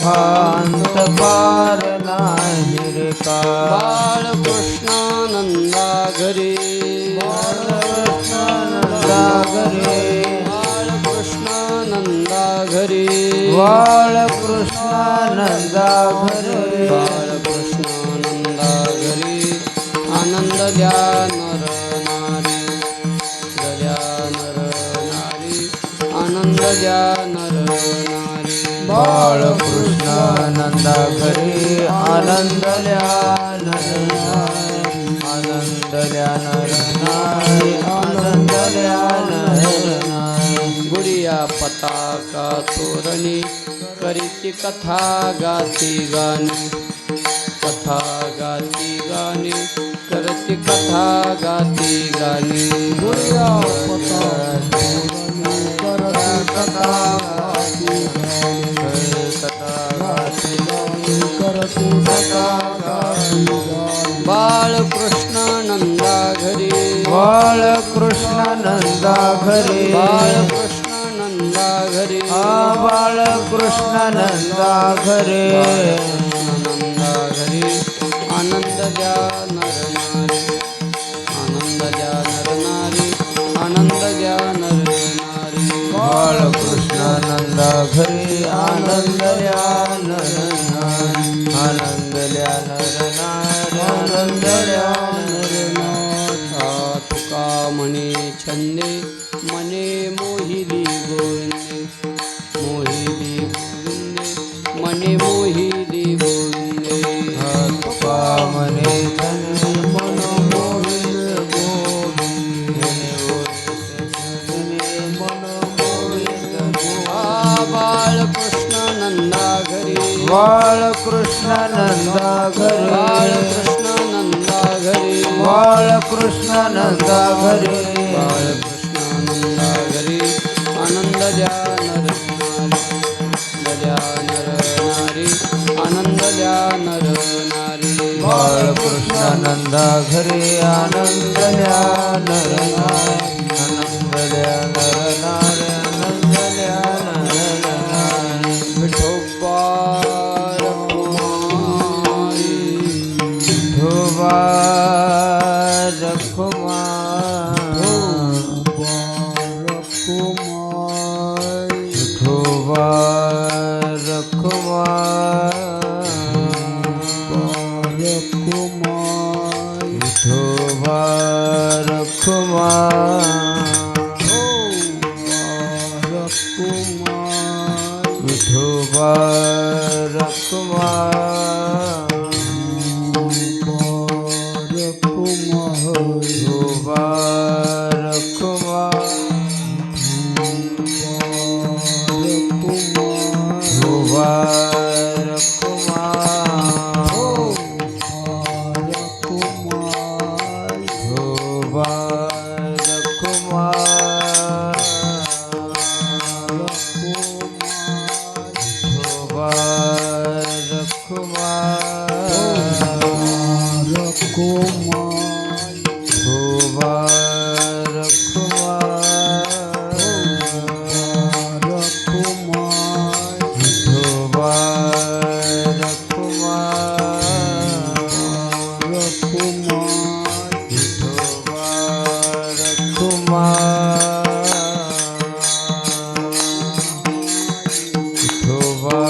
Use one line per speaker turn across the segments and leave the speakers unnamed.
दुःखांत पार नाही रे का.
बाळकृष्णानंदा घरी
बाळकृष्णानंदा घरी
बाळकृष्णानंदा घरी
बाळकृष्णानंदा घरी
बाळकृष्णानंदा घरी आनंद द्या नर नारी द्या नर नारी आनंद द्या नर नारी
बाळकृष्णानंदा घरी आनंदल्या नर आनंदल्या नर नारी आनंदल्या नर नारी.
गुडिया पताका तोरणी करीती कथा गाती गाणी कथा गाती गाणी करती कथा गाती गाणी.
गुडिया पताका करती कथा गाती कथा गाती करती कथा गाती.
बाळकृष्णानंदा घरी
बाळकृष्णानंदा घरी
बाळकृष्णानंदा घरी
बाळकृष्णानंदा घरी
बाळकृष्णानंदा घरी आनंद द्या नर नारी आनंद द्या नर नारी आनंद द्या नर नारी.
बाळकृष्णानंदा घरी आनंदल्या नर नारी आनंदल्या नर नारी आनंदल्या नर नारी.
तुका म्हणे छंदे मने मोहिली गोविंदे मोहिली गोविंदे मने मोहिली गोविंदे.
तुका म्हणे छंदे मन मोहिल गोविंदे मन मोहिल
बाळकृष्णानंदा घरी
बाळकृष्णानंदा घरी
बाळकृष्णानंदा घरी
बाळकृष्णानंदा घरी
बाळकृष्णानंदा घरी आनंद द्या नर नारी आनंद द्या नर नारी.
बाळकृष्णानंदा घरी आनंदल्या नर नारी आनंदल्या नर नारी आनंदल्या नर नारी.
विठोबा रखुमाई
विठोबा रखुमाई विठोबा रखुमाई विठोबा रखुमाई विठोबा रखुमाई विठोबा रखुमाई विठोबा विठोबा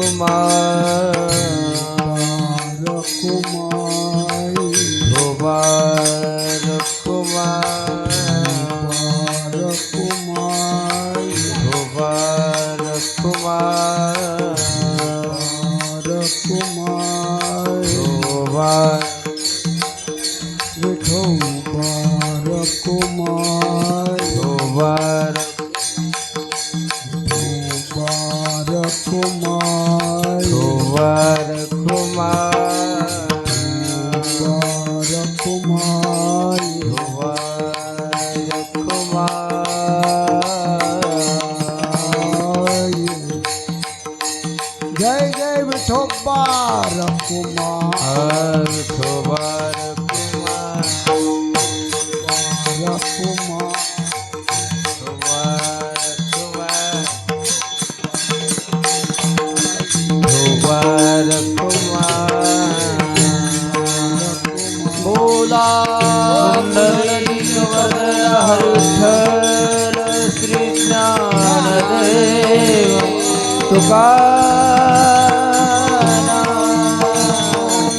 कुमार धोबार कुमार धोबार कुमार धोबार धोबार धोबार
जय जय विठोबार कुमार
धोबार कुमार धोबार
बोला
हरिठल श्री ज्ञानदेव तुकाराम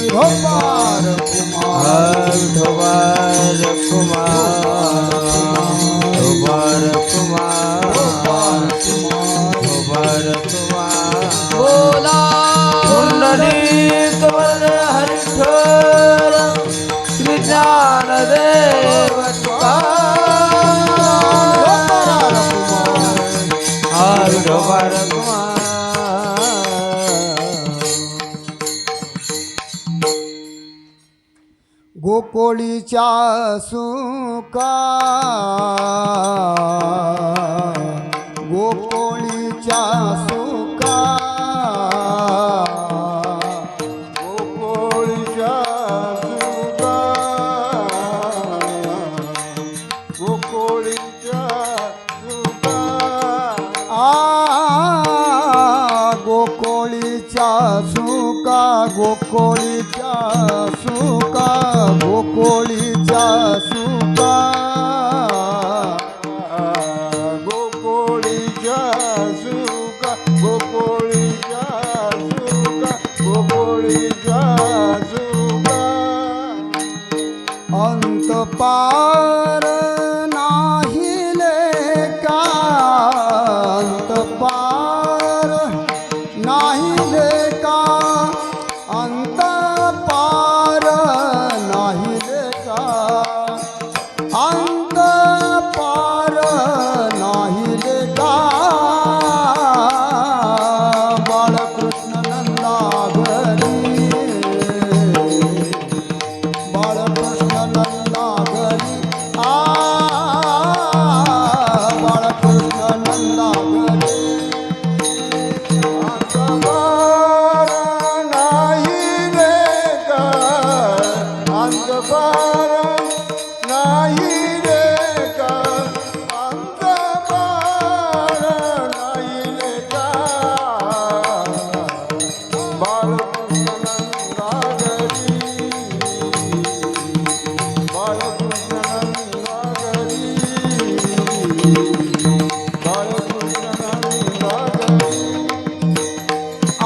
धोबार कुमार धोबार कुमार धोबार कुमार
बोला
पुंडलीक हरिठल श्री ज्ञानदेव तुकाराम धोबार कुमार
गोकोळीच्या सुका गोकोळीच्या सुका गोकोळीच्या सुका गोकोळीच्या सुका गोकोळीच्या सुका गोकोळीच्या सुका गोकोळीच्या सुका गोकोळीच्या सुका गोकोळीच्या सुका गोकोळीच्या सुका अंत पार नाही लेका अंत पार नाही लेका अंत पार नाही लेका अंत पार नाही लेका बाळकृष्ण नंदा घरी बाळकृष्ण नंदा घरी बाळकृष्ण नंदा घरी अंतपार नाही लेका अंतपार नाही लेका अंतपार नाही लेका बाळकृष्ण नंदा घरी बाळकृष्ण नंदा घरी बाळकृष्ण नंदा घरी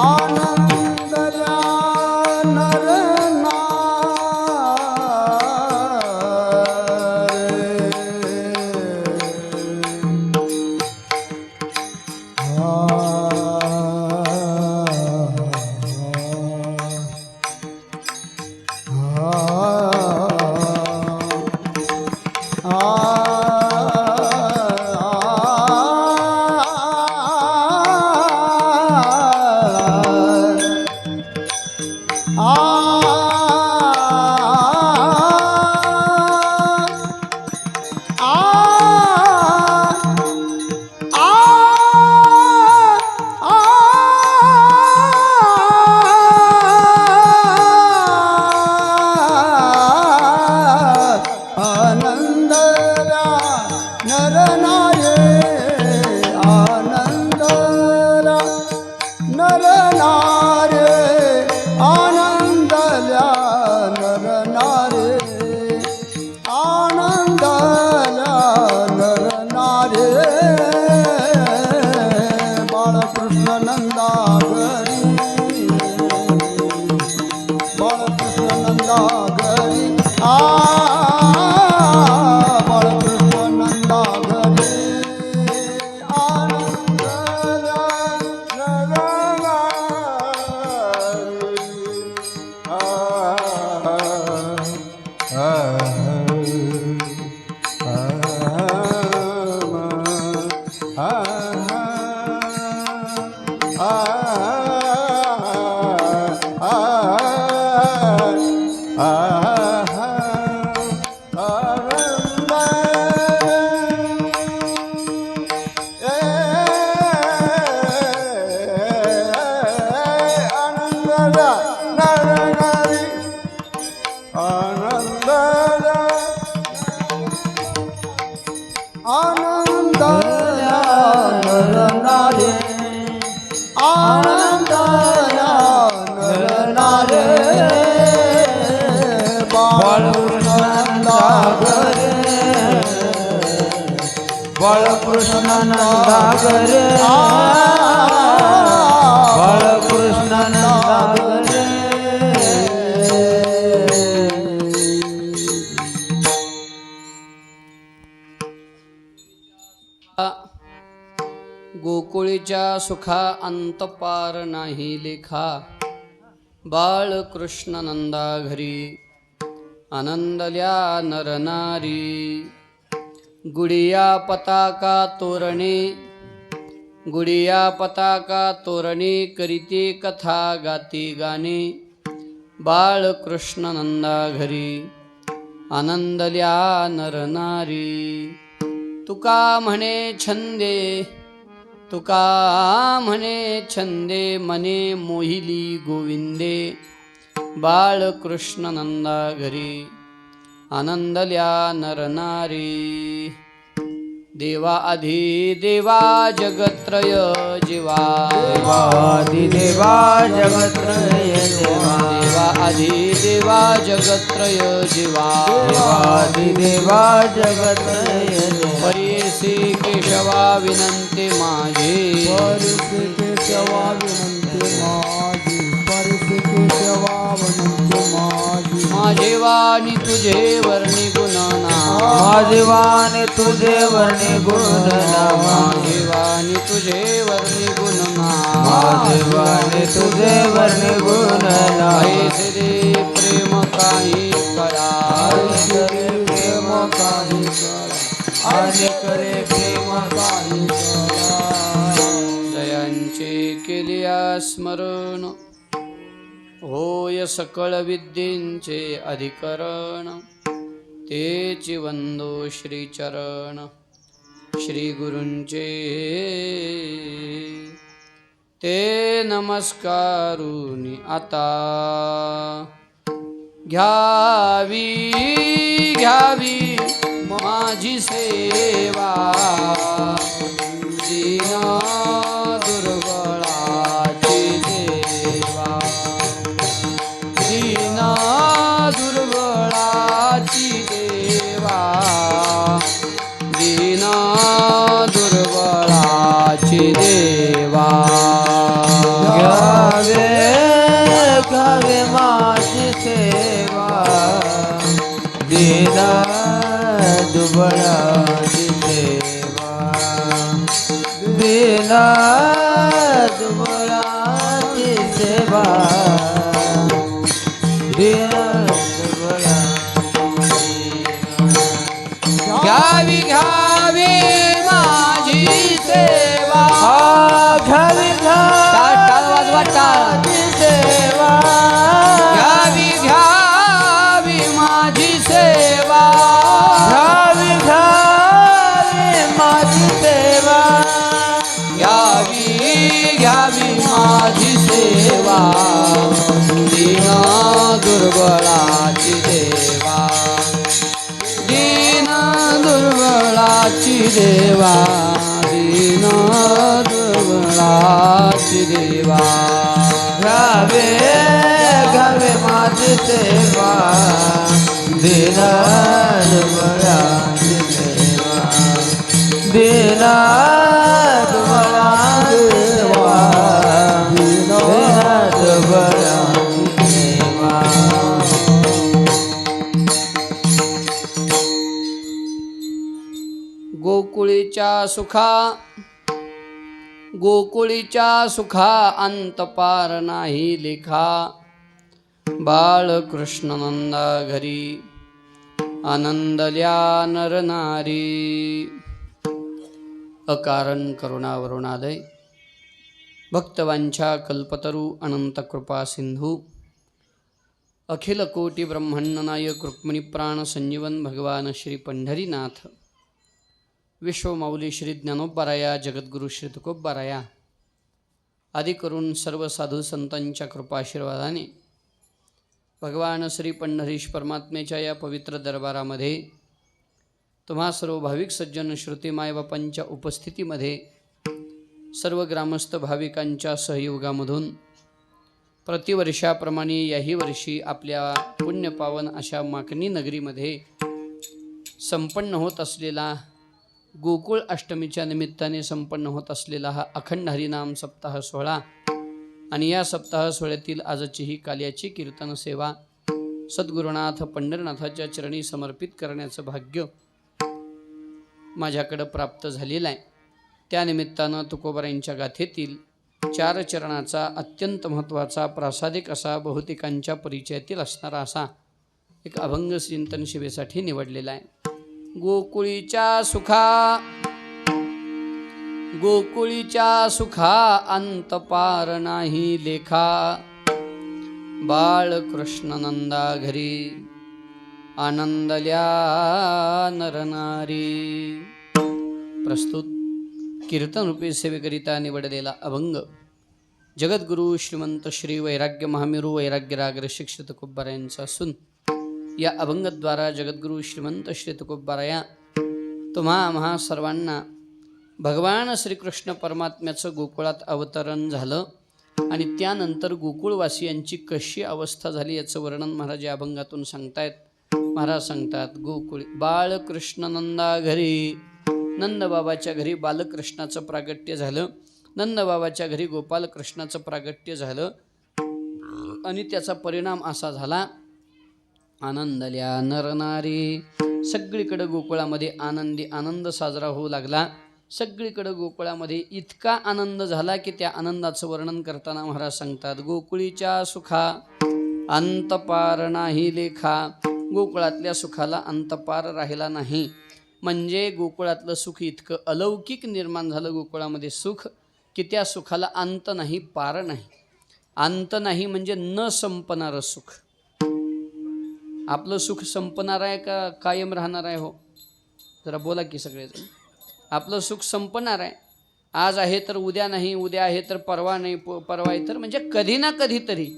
आनंद नर बाळकृष्ण नंदा घरी
बाळकृष्ण नंदागर बाळकृष्ण नंदागर
गोकुळीच्या सुखा अंत पार नाही लेखा बाळकृष्ण नंदा घरी आनंदल्या नरनारी गुडिया पताका तोरणे गुडिया पताका तोरणे करीते कथा गाती गाणे बाळकृष्ण नंदा घरी आनंदल्या नरनारी तुका म्हणे छंदे तुका म्हणे छंदे मने मोहिली गोविंदे बाळकृष्ण नंदा घरी आनंदल्या नरनारी देवा आधी देवा जगत्रय जीवा
देवादिदेवा जगत्रय देवा
देवा आधी देवा जगत्रय जीवा
देवादिदेवा जगत्रय देवा
परीसी केशवा विनंती माझी
केशवा विनंती माझी केशवा विनंती माझी
माझे वाणी तुझे वर्णी गुणना
माझे वाणी तुझे वर्णी गुण
माझे वाणी तुझे वर्णी गुणना
माझे वाणी तुझे वर्णी गुण
ऐसे दे प्रेम काही करा
प्रेम काही आणि करे प्रेम काही
जयांचे केलिया स्मरण होय सकळ विद्येंचे अधिकरण तेची वंदो श्रीचरण श्री गुरूंचे ते नमस्कारुनी आता घ्यावी घ्यावी माझी सेवा दीना दुर्बळाची देवा दीना दुर्बळाची देवा दीना दुर्बळाची देवा
घ्यावे घ्यावे माझी सेवा दीना दुबळाची सेवा दीना दुबळाची सेवा दीना दुबळाची
घ्यावी घ्यावी माझी सेवा
घ्यावी
टाळ टाळ वाजवा टाळ
सेवा
घ्यावी घ्यावी माझी सेवा
घ्यावी घ्यावी माझी सेवा
घ्यावी घ्यावी माझी सेवा दीना दुर्बळाची देवा दीना दुर्बळाची देवा दीना दुर्बळाची देवा
घ्यावे घ्यावे माझी सेवा दीना दुबळाची सेवा दीना दुबळाची सेवा दीना दुबळाची सेवा
गोकुळीच्या सुखा अंत पार नाही लेखा बाळकृष्ण नंदा घरी आनंदल्या नरनारी अकारण करुणावरुणालय भक्तवांछा कल्पतरू अनंत कृपा सिंधू अखिल कोटी ब्रह्मांड नायक रुक्मिणी प्राण संजीवन भगवान श्री पंढरीनाथ विश्वमाऊली श्री ज्ञानोबाराया जगद्गुरु श्री तुकोबाराया आदी करून सर्व साधू संतांच्या कृपाशीर्वादाने भगवान श्री पंढरीश परमात्म्याच्या या पवित्र दरबारामध्ये तुम्हा सर्व भाविक सज्जन श्रुती मायबापांच्या उपस्थितीमध्ये सर्व ग्रामस्थ भाविकांच्या सहयोगामधून प्रतिवर्षाप्रमाणे याही वर्षी आपल्या पुण्यपावन अशा माकणी नगरीमध्ये संपन्न होत असलेला गोकुळ अष्टमीच्या निमित्ताने संपन्न होत असलेला हा अखंड हरिनाम सप्ताह सोहळा आणि या सप्ताह सोहळ्यातील आजची ही काल्याची कीर्तन सेवा सद्गुरुनाथ पंढरनाथाच्या चरणी समर्पित करण्याचं भाग्य माझ्याकडं प्राप्त झालेलं आहे. त्यानिमित्तानं तुकोबारायांच्या गाथेतील 4 चरणाचा अत्यंत महत्त्वाचा प्रासादिक असा बहुतेकांच्या परिचयातील असणारा असा एक अभंग चिंतन शिवेसाठी निवडलेला आहे. गोकुळीच्या सुखा अंत पार नाही लेखा, बाळकृष्ण नंदा घरी आनंदल्या नरनारी. प्रस्तुत कीर्तन रूपी सेवेकरिता निवडलेला अभंग जगद्गुरु श्रीमंत श्री वैराग्य महामेरू वैराग्यराग रसिक तुकोबारायांचा असून या अभंगद्वारा जगद्गुरु श्रीमंत श्री तुकोबाराया तुम्हा आम्हा सर्वांना भगवान श्रीकृष्ण परमात्म्याचं गोकुळात अवतरण झालं आणि त्यानंतर गोकुळवासियांची कशी अवस्था झाली याचं वर्णन महाराज या अभंगातून सांगतायत. महाराज सांगतात, गोकुळी बाळकृष्ण नंदा घरी, नंदबाबाच्या घरी बालकृष्णाचं प्रागट्य झालं, नंदबाबाच्या घरी गोपालकृष्णाचं प्रागट्य झालं आणि त्याचा परिणाम असा झाला, आनंदल्या नरनारी. सगळीकडं गोकुळामध्ये आनंद साजरा होऊ लागला. सगळीकडं गोकुळामध्ये इतका आनंद झाला की त्या आनंदाचं वर्णन करताना महाराज सांगतात, गोकुळीच्या सुखा अंतपार नाही लेखा. गोकुळातल्या सुखाला अंतपार राहिला नाही. म्हणजे गोकुळातलं सुख इतकं अलौकिक निर्माण झालं गोकुळामध्ये सुख की त्या सुखाला अंत नाही, पार नाही. अंत नाही म्हणजे न संपणारं सुख. आपलं सुख संपणार आहे का कायम राहणार आहे? हो, जरा बोला की सगळेजण. आपलं सुख संपणार आहे. आज आहे तर उद्या नाही, उद्या आहे तर परवा नाही, परवा आहे तर म्हणजे कधी ना कधीतरी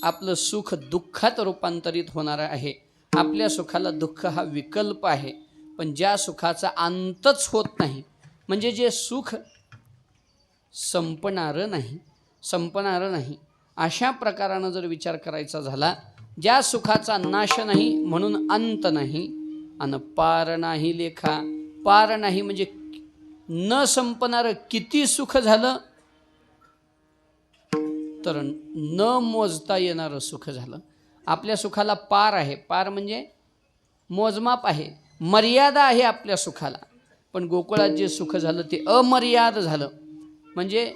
आपलं सुख दुःखात रूपांतरित होणार आहे. आपल्या सुखाला दुःख हा विकल्प आहे. पण ज्या सुखाचा अंतच होत नाही म्हणजे जे सुख संपणारं नाही अशा प्रकारानं जर विचार करायचा झाला, ज्या सुखाचा नाश नाही म्हणून अंत नाही आणि पार नाही लेखा. पार नाही म्हणजे न संपणारं किती सुख झालं तर न मोजता येणारं सुख झालं. आपल्या सुखाला पार आहे. पार म्हणजे मोजमाप आहे, मर्यादा आहे आपल्या सुखाला. पण गोकुळात जे सुख झालं ते अमर्याद झालं. म्हणजे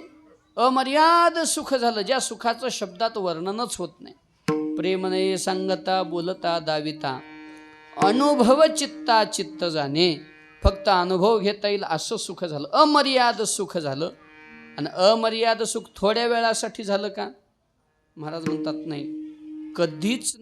अमर्याद सुख झालं, ज्या सुखाचं शब्दात वर्णनच होत नाही. प्रेमने सांगता बोलता दाविता, अनुभव चित्ता चित्त जाणे. फक्त अनुभव घेता येईल असं सुख झालं, अमर्याद सुख झालं. आणि अमर्याद सुख थोड्या वेळासाठी झालं का? महाराज म्हणतात नाही, कधीच.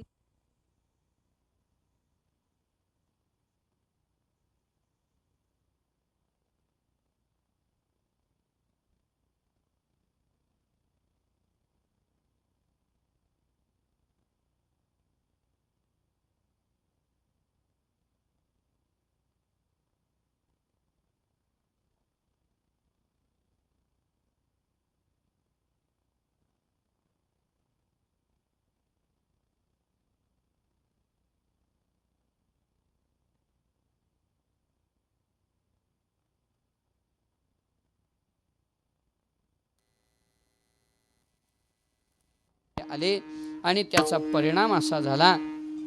आले आणि त्याचा परिणाम असा झाला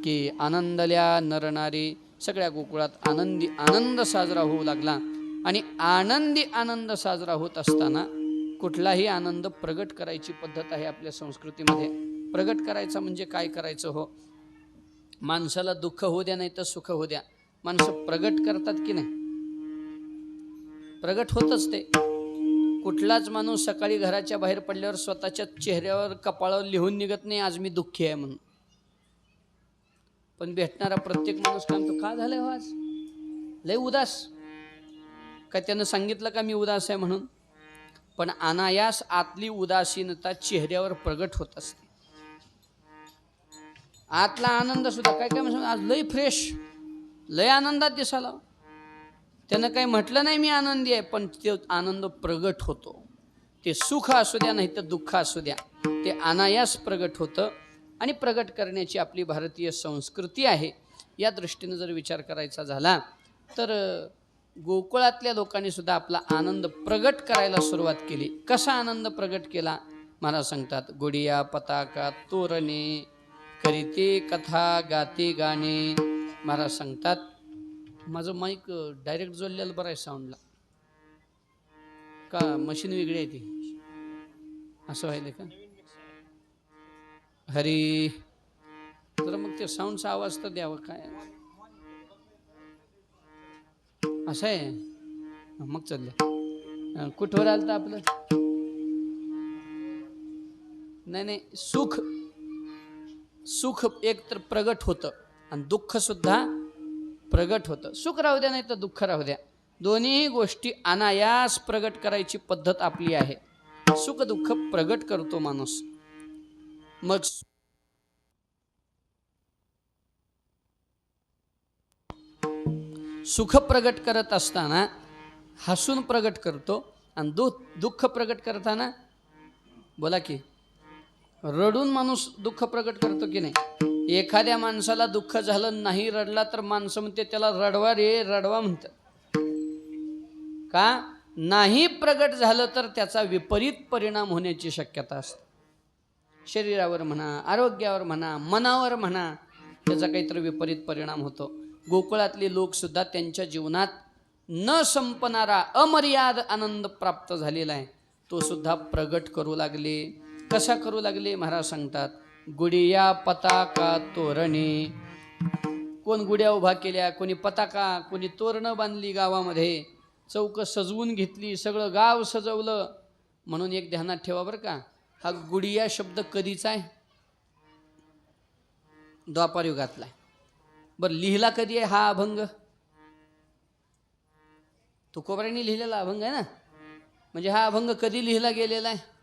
की आनंदल्या नरनारी. सगळ्या गोकुळात आनंद साजरा होऊ लागला. आणि आनंद साजरा होत असताना कुठलाही आनंद प्रगट करायची पद्धत आहे आपल्या संस्कृतीमध्ये. प्रगट करायचा म्हणजे काय करायचं? हो, माणसाला दुःख होऊ द्या नाही तर सुख होऊ द्या, माणसं प्रगट करतात की नाही? प्रगट होतच ते. कुठलाच माणूस सकाळी घराच्या बाहेर पडल्यावर स्वतःच्या चेहऱ्यावर कपाळावर लिहून निघत नाही आज मी दुःखी आहे म्हणून. पण भेटणारा प्रत्येक माणूस काय म्हणतो, का झालंय हो आज लय उदास? काय त्यानं सांगितलं का मी उदास आहे म्हणून? पण अनायास आतली उदासीनता चेहऱ्यावर प्रगट होत असते. आतला आनंद सुद्धा काय काय म्हणतात, आज लय फ्रेश, लय आनंदात दिसाला. त्यानं काही म्हटलं नाही मी आनंदी आहे, पण ते आनंद प्रगट होतो. ते सुख असू द्या नाही तर दुःख असू द्या, ते अनायास प्रगट होतं. आणि प्रगट करण्याची आपली भारतीय संस्कृती आहे. या दृष्टीनं जर विचार करायचा झाला तर गोकुळातल्या लोकांनी सुद्धा आपला आनंद प्रगट करायला सुरुवात केली. कसा आनंद प्रगट केला महाराज सांगतात, गुडिया पताका तोरणे करीते कथा गाते गाणे. महाराज सांगतात, माझं माईक डायरेक्ट जोडलेलं बरं आहे साऊंडला का मशीन वेगळी आहे ती, असं व्हायलं का हरी? तर मग ते साऊंडचा आवाज तर द्यावं काय, असं आहे. मग चाललं कुठवर आलं तर आपलं, नाही सुख, सुख एक तर प्रगट होतं आणि दुःख सुद्धा प्रगट होतं. सुख राहू द्या नाही तर दुःख राहू द्या, दोन्ही गोष्टी अनायास प्रगट करायची पद्धत आपली आहे. सुख दुःख प्रगट करतो माणूस. मग सुख प्रगट करत असताना हसून प्रगट करतो आणि दुःख प्रगट करताना बोला की रडून माणूस दुःख प्रगट करतो की नाही. एखाद्या माणसाला दुःख झालं, नाही रडला तर माणसं म्हणते त्याला रडवा रे रडवा म्हणतात. का नाही प्रगट झालं तर त्याचा विपरीत परिणाम होण्याची शक्यता असते. शरीरावर म्हणा, आरोग्यावर म्हणा, मनावर म्हणा, त्याचा काहीतरी विपरीत परिणाम होतो. गोकुळातले लोक सुद्धा त्यांच्या जीवनात न संपणारा अमर्याद आनंद प्राप्त झालेला आहे, तो सुद्धा प्रगट करू लागले. कसा करू लागले महाराज सांगतात, गुडिया पताका तोरणे. कोण गुड्या उभा केल्या, कोणी पताका, कोणी तोरणं बांधली, गावामध्ये चौक सजवून घेतली, सगळं गाव सजवलं. म्हणून एक ध्यानात ठेवा बरं का, हा गुडिया शब्द कधीचा आहे? द्वापार युगातला आहे. बरं लिहिला कधी आहे हा अभंग? तुकोबारांनी लिहिलेला अभंग आहे ना. म्हणजे हा अभंग कधी लिहिला गेलेला आहे?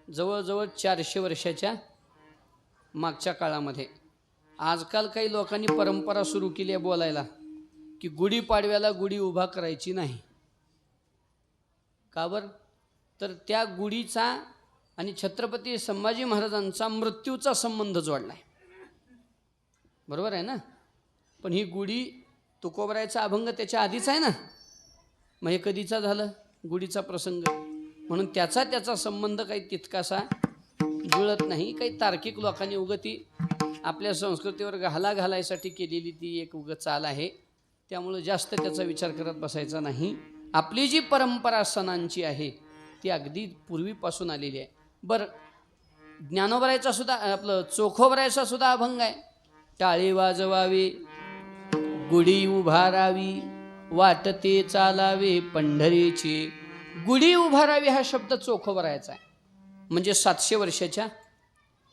जवळजवळ 400 वर्षाच्या मागच्या काळामध्ये. आजकाल काही लोकांनी परंपरा सुरू केली आहे बोलायला की गुढीपाडव्याला गुढी उभा करायची नाही. का बरं? तर त्या गुढीचा आणि छत्रपती संभाजी महाराजांचा मृत्यूचा संबंध जोडला आहे. बरोबर आहे ना. पण ही गुढी तुकोबरायचा अभंग त्याच्या आधीच आहे ना. मग हे कधीचा झालं गुढीचा प्रसंग? म्हणून त्याचा संबंध काही तितकासा जुळत नाही. काही तार्किक लोकांनी उगती आपल्या संस्कृतीवर घालायसाठी केलेली ती एक चाल आहे. त्यामुळे जास्त त्याचा विचार करत बसायचा नाही. आपली जी परंपरा सणांची आहे ती अगदी पूर्वीपासून आलेली आहे. बरं ज्ञानोबरायचा सुद्धा आपलं चोखोबरायचा सुद्धा अभंग आहे. टाळी वाजवावी गुढी उभारावी वाटते चालावे पंढरीची. गुढी उभारावी हा शब्द चोखोबरायचा आहे. म्हणजे 700 वर्षाच्या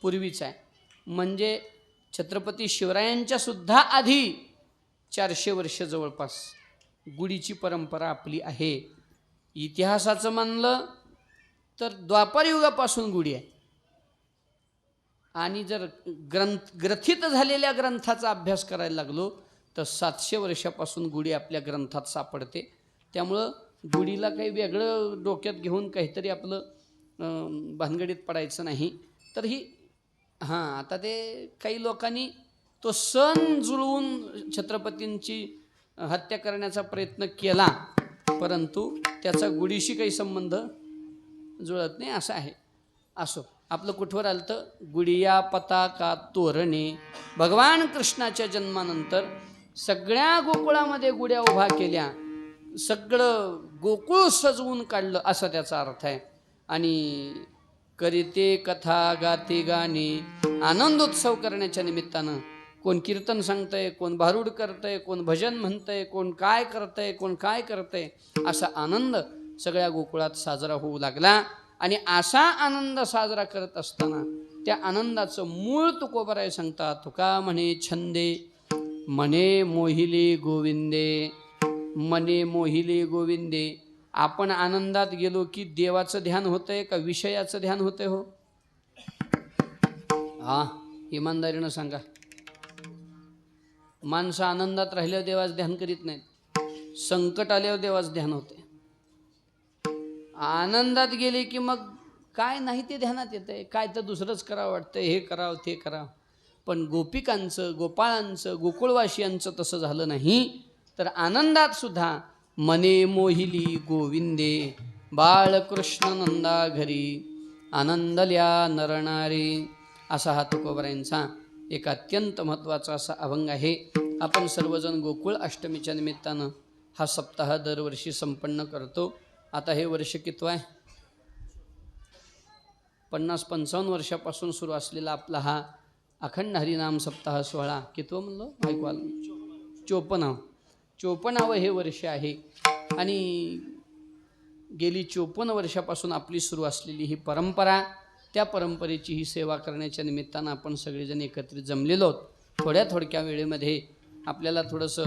पूर्वीचा आहे. म्हणजे छत्रपती शिवरायांच्या सुद्धा आधी 400 वर्ष जवळपास गुढीची परंपरा आपली आहे. इतिहासाचं मानलं तर द्वापार युगापासून गुढी आहे. आणि जर ग्रथित झालेल्या ग्रंथाचा अभ्यास करायला लागलो तर 700 वर्षापासून गुढी आपल्या ग्रंथात सापडते. त्यामुळं गुढीला काही वेगळं डोक्यात घेऊन काहीतरी आपलं भानगडीत पडायचं नाही. तर ही आता ते काही लोकांनी तो सण जुळवून छत्रपतींची हत्या करण्याचा प्रयत्न केला, परंतु त्याचा गुढीशी काही संबंध जुळत नाही असं आहे. असो, आपलं कुठवर आलं तर गुडिया पताका तोरणे. भगवान कृष्णाच्या जन्मानंतर सगळ्या गोकुळामध्ये गुड्या उभा केल्या, सगळं गोकुळ सजवून काढलं असा त्याचा अर्थ आहे. आणि करीते कथा गाते गाणे, आनंदोत्सव करण्याच्या निमित्तानं कोण कीर्तन सांगतंय, कोण भारूड करतंय, कोण भजन म्हणतंय, कोण काय करतंय, असा आनंद सगळ्या गोकुळात साजरा होऊ लागला. आणि असा आनंद साजरा करत असताना त्या आनंदाचं मूळ तुकोबराय सांगतात. तुका म्हणे छंदे मने मोहिले गोविंदे, मने मोहिले गोविंदे. आपण आनंदात गेलो की देवाचं ध्यान होतंय का विषयाचं ध्यान होतंय? हो हा, इमानदारीनं सांगा. माणसं आनंदात राहिल्यावर देवाचं ध्यान करीत नाहीत, संकट आल्यावर देवाचं ध्यान होते. आनंदात गेले की मग काय नाही ते ध्यानात येतंय, काय तर दुसरंच करावं वाटतं, हे करावं ते करावं. पण गोपिकांचं, गोपाळांचं, गोकुळवासियांचं तसं झालं नाही. तर आनंदात सुद्धा मने मोहिली गोविंदे बाळकृष्ण नंदा घरी आनंदल्या नरनारी, असा हा तुकोबरायांचा एक अत्यंत महत्त्वाचा असा अभंग आहे. आपण सर्वजण गोकुळ अष्टमीच्या निमित्तानं हा सप्ताह दरवर्षी संपन्न करतो. आता हे वर्ष कितवं आहे? 50-55 वर्षापासून सुरू असलेला आपला हा अखंड हरिनाम सप्ताह सोहळा कितवं म्हणलं ऐकू आलं? 54वं हे वर्ष आहे. आणि गेली 54 वर्षापासून आपली सुरू असलेली ही परंपरा, त्या परंपरेची ही सेवा करण्याच्या निमित्तानं आपण सगळेजण एकत्रित जमलेलो आहोत. थोड्या वेळेमध्ये आपल्याला थोडंसं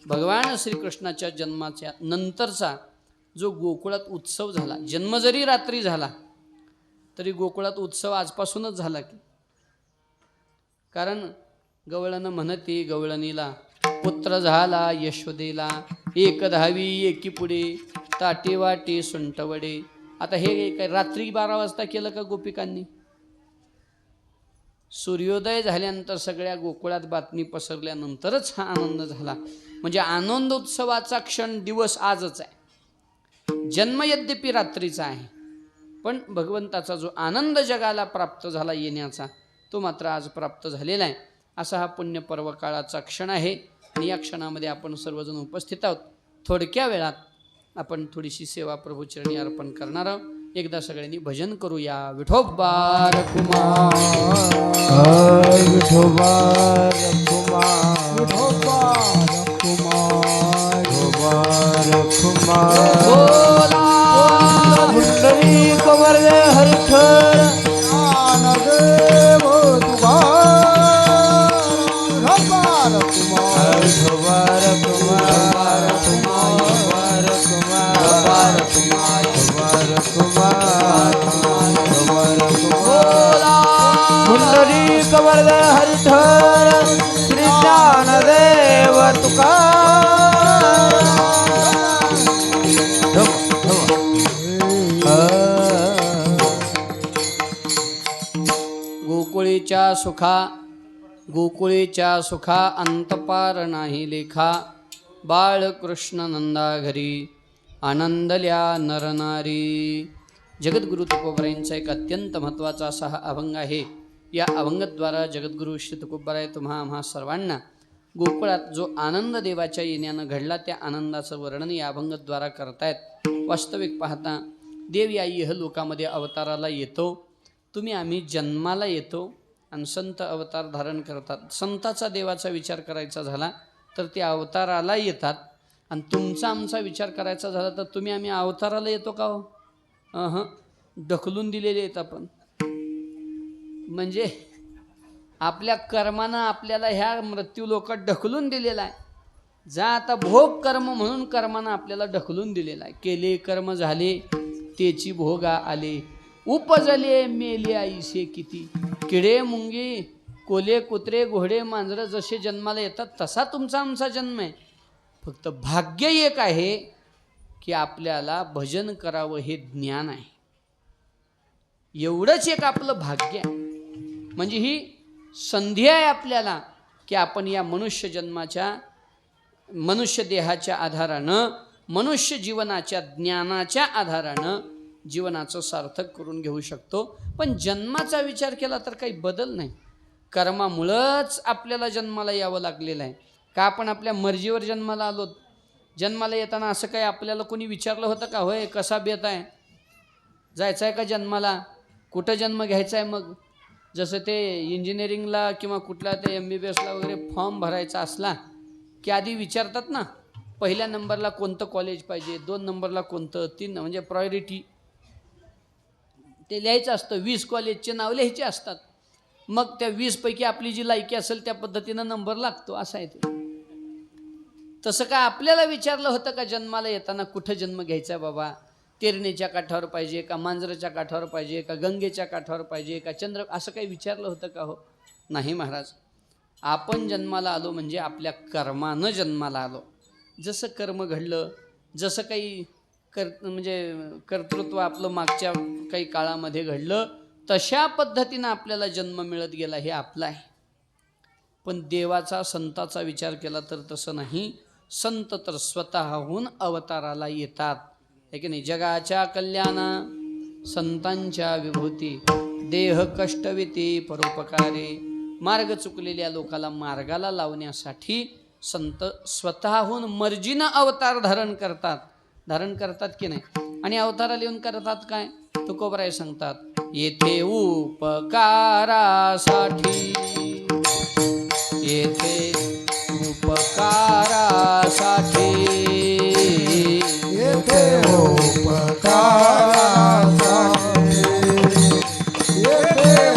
भगवान श्रीकृष्णाच्या जन्माच्या नंतरचा जो गोकुळात उत्सव झाला, जन्म जरी रात्री झाला तरी गोकुळात उत्सव आजपासूनच झाला की. कारण गवळण म्हणते गवळणीला पुत्र झाला यशोदेला, एक धावी एकी पुढे ताटे वाटे सुंटवडे. आता हे काय रात्री 12 वाजता केलं का गोपिकांनी? सूर्योदय झाल्यानंतर सगळ्या गोकुळात बातमी पसरल्यानंतरच हा आनंद झाला. म्हणजे आनंदोत्सवाचा क्षण दिवस आजच आहे. जन्म यद्यपि रात्रीचा आहे, पण भगवंताचा जो आनंद जगाला प्राप्त झाला येण्याचा, तो मात्र आज प्राप्त झालेला आहे. असा हा पुण्य पर्व काळाचा क्षण आहे. आणि या क्षणामध्ये आपण सर्वजण उपस्थित आहोत. थोडक्या वेळात आपण थोडीशी सेवा प्रभूचरणी अर्पण करणार आहोत. एकदा सगळ्यांनी भजन करूया. विठोबा रखुमा,
विठोबा रखुमा, विठोबा रखुमा, विठोबा रखुमा. पुंडरी कमर हरिठर ज्ञानदेव तुका. विठोबा रखुमा, विठोबा रखुमा, विठोबा रखुमा, विठोबा रखुमा, विठोबा रखुमा. पुंडरी कमर हरिठर श्री ज्ञानदेव तुका.
गोकुळीच्या सुखा अंतपार नाही लेखा, बाळकृष्ण नंदा घरी आनंदल्या नरनारी. जगद्गुरु तुकोबरायांचा एक अत्यंत महत्त्वाचा असा हा अभंग आहे. या अभंगाद्वारा जगद्गुरु श्री तुकोबराय आम्हा सर्वांना गोकुळात जो आनंद देवाच्या येण्यानं घडला, त्या आनंदाचं वर्णन या अभंगाद्वारा करतायत. वास्तविक पाहता देव या इह लोकामध्ये अवताराला येतो. आम्ही जन्माला येतो आणि संत अवतार धारण करतात. संताचा देवाचा विचार करायचा झाला तर ते अवताराला येतात, आणि तुमचा आमचा विचार करायचा झाला तर आम्ही अवताराला येतो का हो? ढकलून दिलेले आहेत आपण. म्हणजे आपल्या कर्मानं आपल्याला ह्या मृत्यू लोकात ढकलून दिलेला आहे. जा आता भोग कर्म म्हणून कर्मानं आपल्याला ढकलून दिलेला आहे. केले कर्म झाले तेची भोगा आले, उपजले मेले आईसे किती. किडे मुंगी कोले कुत्रे घोडे मांजरं जसे जन्माला येतात तसा तुमचा आमचा जन्म आहे. फक्त भाग्य एक आहे की आपल्याला भजन करावं हे ज्ञान आहे. एवढंच एक आपलं भाग्य आहे. म्हणजे ही संधी आहे आपल्याला की आपण या मनुष्य जन्माच्या, मनुष्य देहाच्या आधारानं, मनुष्य जीवनाच्या ज्ञानाच्या आधारानं जीवनाचं सार्थक करून घेऊ शकतो. पण जन्माचा विचार केला तर काही बदल नाही. कर्मामुळंच आपल्याला जन्माला यावं लागलेलं आहे. का आपण आपल्या मर्जीवर जन्माला आलो? जन्माला येताना असं काही आपल्याला कोणी विचारलं होतं का, होय कसा बेत आहे, जायचं आहे का जन्माला, कुठं जन्म घ्यायचा आहे? मग जसं ते इंजिनिअरिंगला किंवा कुठल्या ते MBBSला वगैरे फॉर्म भरायचा असला की आधी विचारतात ना, पहिल्या नंबरला कोणतं कॉलेज पाहिजे, 2 नंबरला कोणतं, 3 म्हणजे प्रायोरिटी ते लिहायचं असतं. 20 कॉलेजचे नाव लिहायचे असतात. मग त्या 20 पैकी आपली जी लायकी असेल त्या पद्धतीनं नंबर लागतो. असं आहे ते. तसं काय आपल्याला विचारलं होतं का जन्माला येताना कुठं जन्म घ्यायचा बाबा? तेरणीच्या काठावर पाहिजे का, मांजराच्या काठावर पाहिजे का, गंगेच्या काठावर पाहिजे का, चंद्र, असं काही विचारलं होतं का? हो नाही महाराज. आपण जन्माला आलो म्हणजे आपल्या कर्मानं जन्माला आलो. जसं कर्म घडलं, जसं काही म्हणजे कर्तृत्व आपलं मागच्या काही काळामध्ये घडलं, तशा पद्धतीनं आपल्याला जन्म मिळत गेला, हे आपलं आहे. पण देवाचा, संताचा विचार केला तर तसं नाही. संत तर स्वतःहून अवताराला येतात, आहे की नाही? जगाच्या कल्याणा संतांच्या विभूती, देह कष्टविती परोपकारे. मार्ग चुकलेल्या लोकाला मार्गाला लावण्यासाठी संत स्वतःहून मर्जीनं अवतार धारण करतात की नाही? आणि अवताराला येऊन करतात काय? तुकोबराय सांगतात, येथे उपकारासाठी, येथे उपकारासाठी,
येथे उपकारासाठी, येथे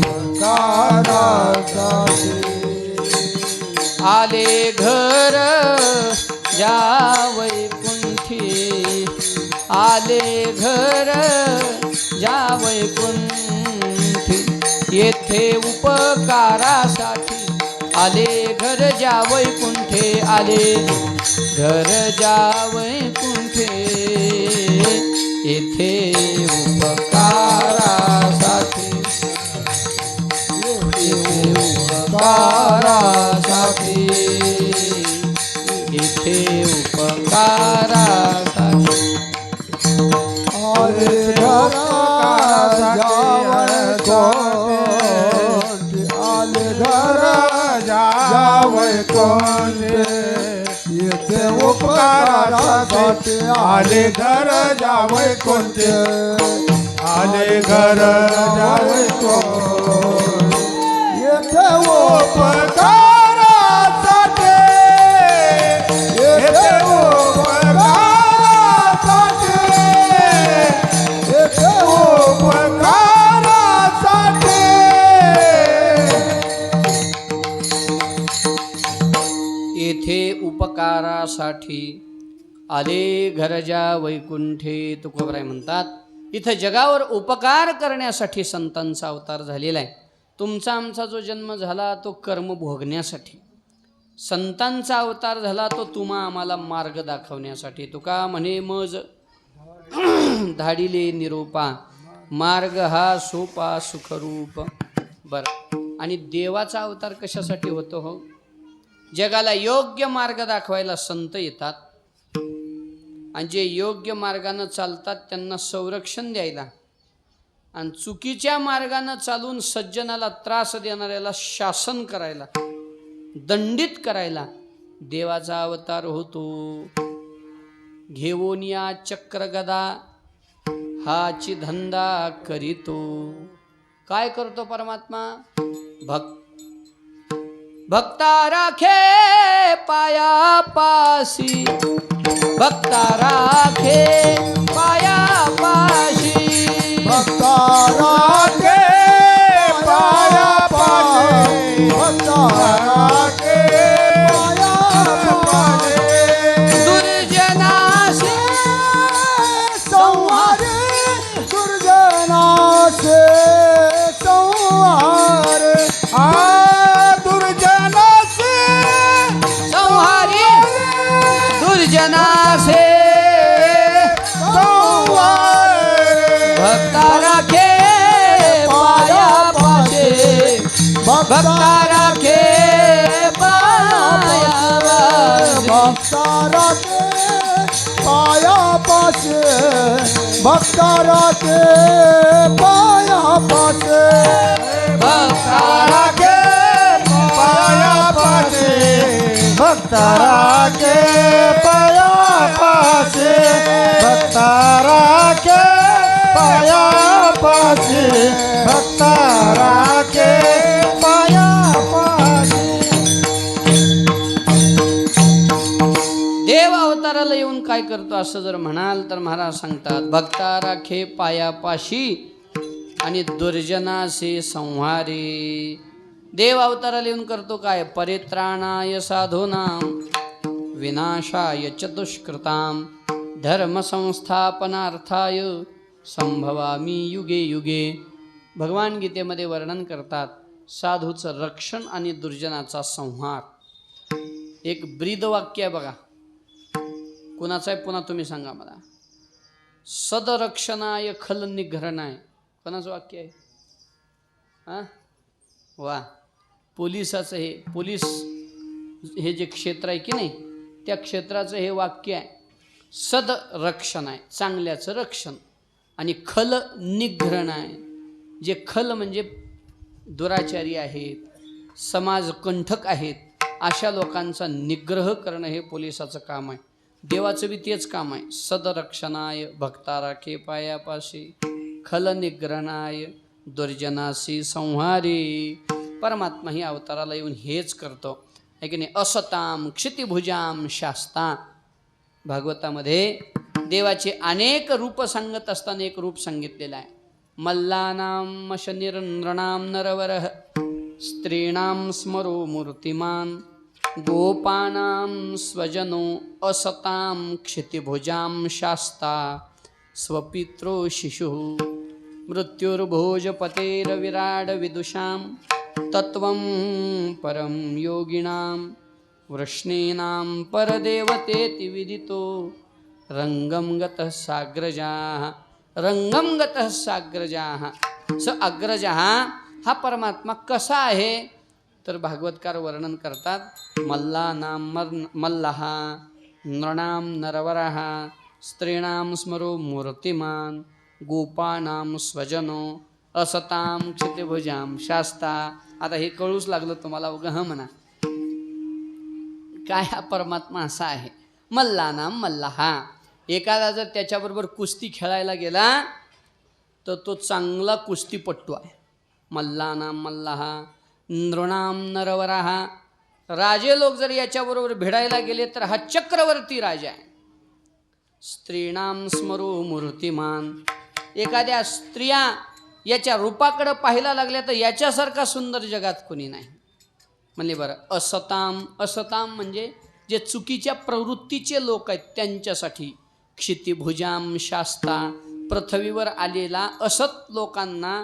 उपकारासाठी.
आले घर जावई कुंठी, आले घर जावई कुंठी, येथे उपकारासाठी. आले घर जावई कुंठे, आले घर जावई कुंठे, येथे उपकारासाठी, येथे उपकारासाठी, येथे उपकारासाठी.
आले घर जावई कुंठे, आले घर जावई कुंठे, येथे उपकारासाठी. आले घर जावई कुंठे, आले घर जावई कुंठे, येथे उपकारासाठी, येथे उपकारासाठी, येथे उपकारासाठी.
येथे उपकारासाठी आले घरजा वैकुंठे. तुकोबराय म्हणतात, इथं जगावर उपकार करण्यासाठी संतांचा अवतार झालेला आहे. तुमचा आमचा जो जन्म झाला तो कर्म भोगण्यासाठी. संतांचा अवतार झाला तो तुम्हा आम्हाला मार्ग दाखवण्यासाठी. तुका म्हणे मज धाडिले निरोपा, मार्ग हा सोपा सुखरूप. बरं, आणि देवाचा अवतार कशासाठी होतो? हो, जगाला योग्य मार्ग दाखवायला संत येतात, आणि जे योग्य मार्गानं चालतात त्यांना संरक्षण द्यायला, आणि चुकीच्या मार्गानं चालून सज्जनाला त्रास देणाऱ्याला शासन करायला, दंडित करायला देवाचा अवतार होतो. घेऊन या चक्रगदा हाची धंदा करीतो. काय करतो परमात्मा? भक्ता राखे पायापाशी, भक्ता राखे पायापाशी,
भक्ता राखे पायापाशी, भक्ता राखे पायापाशी.
दुर्जनाशी
संहारे, दुर्जनासे संहारे. दुर्जनासे
संहारी, दुर्जनासे
संहारे.
भक्ता राखे पायापाशी, भक्ता राखे पायापाशी,
भक्ता राखे पायापाशी, भक्ता राखे पायापाशी,
भक्ता
राखे पायापाशी, भक्ता राखे पायापाशी, भक्ता राखे पायापाशी, भक्ता राखे पायापाशी.
देव अवताराला येऊन काय करतो असं जर म्हणाल तर महाराज सांगतात, भक्ता राखे पायापाशी आणि दुर्जनासे संहारे. देव अवताराला येऊन करतो काय? परित्राणाय साधूनां विनाशाय च दुष्कृतां धर्मसंस्थापनार्थाय संभवामी युगे युगे. भगवान गीतेमध्ये वर्णन करतात साधूचं रक्षण आणि दुर्जनाचा संहार. एक ब्रीदवाक्य आहे बघा, कुणाचं आहे पुन्हा तुम्ही सांगा मला. सदरक्षणाय खल निग्रहणाय, कोणाचं वाक्य आहे? हां वा, पोलिसाचं हे, पोलीस हे जे क्षेत्र आहे की नाही त्या क्षेत्राचं हे वाक्य आहे. सदरक्षण आहे, चांगल्याचं रक्षण, आणि खल निग्रहण आहे. जे खल म्हणजे दुराचारी आहेत, समाजकंठक आहेत, अशा लोकांचा निग्रह करणं हे पोलिसाचं काम आहे. देवाचं बी तेच काम आहे. सदरक्षणाय भक्ता राखे पायापाशी, खल निग्रहणाय दुर्जनासी संहारी. परमात्मा ही अवताराला येऊन हेच करतो आहे की नाही. असताम क्षितिभुजाम शास्ता. भागवतामध्ये देवाचे अनेक रूप सांगत असताना एक रूप सांगितलेलं आहे. मल्लानां शनिरनृणां नरवरः स्त्रीणां स्मरो मूर्तिमान गोपानां स्वजनो असतां क्षितिभुजां शास्ता स्वपित्रो शिशुः मृत्युर्भोजपतेर्विराड विदुषां तत्त्वं परं योगिनां वृष्णीनां परदेवतेति विदितो रंगम गतः साग्रजाः. रंगम गतः साग्रजाः. स अग्रजः हा परमात्मा कसा आहे तर भागवतकार वर्णन करतात. मल्लानां मल्लः, नृणां नरवरः, स्त्रीणां स्मरो मूर्तिमान, गोपानां स्वजनो असतां क्षितिभुजां शास्ता. आता हे कळूच लागलं तुम्हाला, उगा ह म्हणा. काय हा परमात्मा असा आहे. मल्लानां मल्लः, एखादा जर त्याच्याबरोबर कुस्ती खेळायला गेला तर तो चांगला कुस्तीपट्टू आहे. मल्लानां मल्लः, नृणां नरवरः, राजे लोक जर याच्याबरोबर भिडायला गेले तर हा चक्रवर्ती राजा आहे. स्त्रीणां स्मरो मूर्तिमान, एखाद्या स्त्रिया याच्या रूपाकडे पाहायला लागल्या तर याच्यासारखा सुंदर जगात कोणी नाही. म्हणले बरं. असताम, असताम म्हणजे जे चुकीच्या प्रवृत्तीचे लोक आहेत त्यांच्यासाठी. क्षितिभुजाम शास्ता, पृथ्वीवर आलेला असत लोकांना,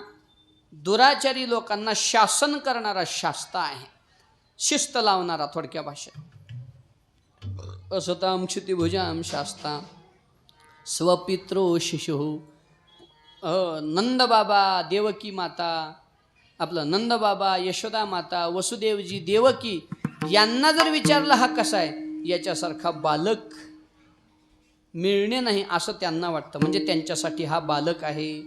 दुराचारी लोकांना शासन करणारा शास्ता आहे, शिस्त लावणारा थोडक्या भाषेत. असताम क्षितिभुजाम शास्ता स्वपित्रो शिशु. नंदबाबा, देवकी माता, आपलं नंदबाबा, यशोदा माता, वसुदेवजी, देवकी यांना जर विचारलं हा कसा आहे, याच्यासारखा बालक मिळणे नाही असं त्यांना वाटतं. म्हणजे त्यांच्यासाठी हा बालक आहे.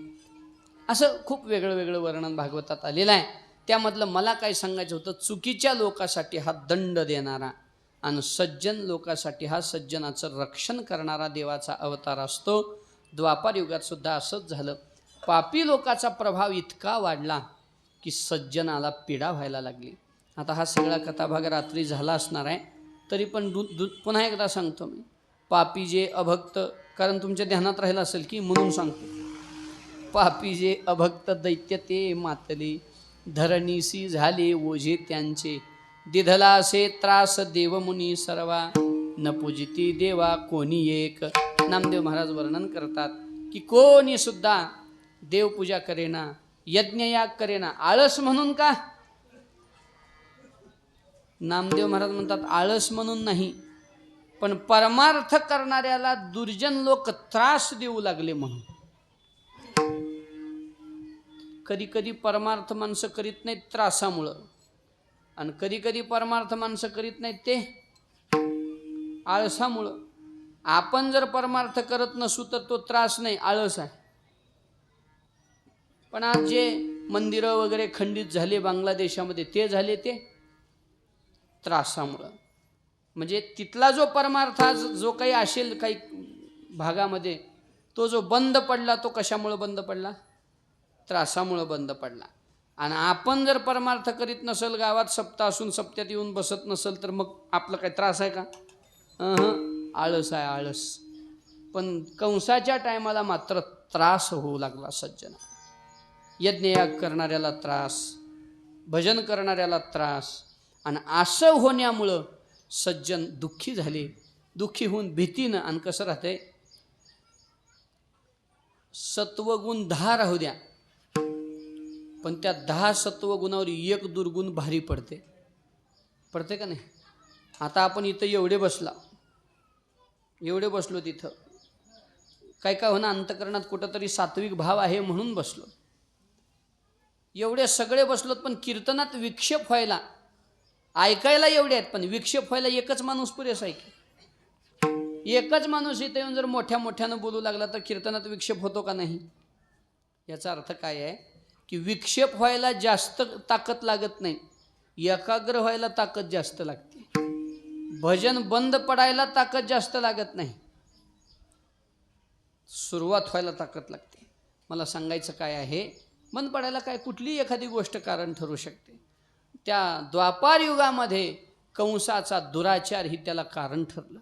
असं खूप वेगळं वेगळं वर्णन भागवतात आलेलं आहे. त्यामधलं मला काय सांगायचं होतं, चुकीच्या लोकासाठी हा दंड देणारा आणि सज्जन लोकासाठी हा सज्जनाचं रक्षण करणारा देवाचा अवतार असतो. द्वापार युगात सुद्धा असंच झालं. पापी लोकाचा प्रभाव इतका वाढला की सज्जनाला पीडा व्हायला लागली. आता हा सगळा कथाभाग रात्री झाला असणार आहे, तरी पण पुन्हा एकदा सांगतो मी. पापी जे अभक्त, कारण तुमच्या ध्यानात राहिलं असेल की म्हणून सांगतो. पापी जे अभक्त दैत्य ते मातले, धरणीसी झाले ओझे त्यांचे, दिधला असे त्रास देवमुनी सर्वा, न पूजिती देवा कोणी एक. नामदेव महाराज वर्णन करतात की कोणी सुद्धा देवपूजा करेना, यज्ञयाग करेना. आळस म्हणून का? नामदेव महाराज म्हणतात आळस म्हणून नाही, पण परमार्थ करणाऱ्याला दुर्जन लोक त्रास देऊ लागले म्हणून. कधी कधी परमार्थ माणसं करीत नाहीत त्रासामुळं, आणि कधी कधी परमार्थ माणसं करीत नाहीत ते आळसामुळं. आपण जर परमार्थ करत नसू तर तो त्रास नाही, आळस आहे. पण आज जे मंदिरं वगैरे खंडित झाले बांगलादेशामध्ये, ते झाले ते त्रासामुळं. म्हणजे तिथला जो परमार्थ जो काही असेल काही भागामध्ये, तो जो बंद पडला तो कशामुळं बंद पडला? त्रासामुळं बंद पडला. आणि आपण जर परमार्थ करीत नसेल, गावात सप्ताह असून सप्त्यात येऊन बसत नसेल, तर मग आपलं काय त्रास आहे का? आळस आहे, आळस. पण कंसाच्या टायमाला मात्र त्रास होऊ लागला सज्जना. यज्ञयाग करणाऱ्याला त्रास, भजन करणाऱ्याला त्रास. आणि असं होण्यामुळं सज्जन दुःखी झाले. दुःखी होऊन भीतीनं, आणि कसं राहतंय, सत्वगुण 10 राहू द्या, पण त्या 10 सत्वगुणावर 1 दुर्गुण भारी पडते. पडते का नाही? आता आपण इथं एवढे बसलो तिथं, काय काय होणं अंतकरणात कुठंतरी सात्विक भाव आहे म्हणून बसलो. एवढे सगळे बसलोत, पण कीर्तनात विक्षेप व्हायला, ऐकायला एवढे आहेत, पण विक्षेप व्हायला एकच माणूस पुरेसा आहे की. एकच माणूस इथे येऊन जर मोठ्या मोठ्यानं बोलू लागला तर कीर्तनात विक्षेप होतो का नाही? याचा अर्थ काय आहे की विक्षेप व्हायला जास्त ताकद लागत नाही, एकाग्र व्हायला ताकद जास्त लागते. भजन बंद पडायला ताकद जास्त लागत नाही, सुरुवात व्हायला ताकद लागते. मला सांगायचं काय आहे, बंद पडायला काय कुठली एखादी गोष्ट कारण ठरू शकते. त्या द्वापार युगामध्ये कंसाचा दुराचार ही त्याला कारण ठरलं,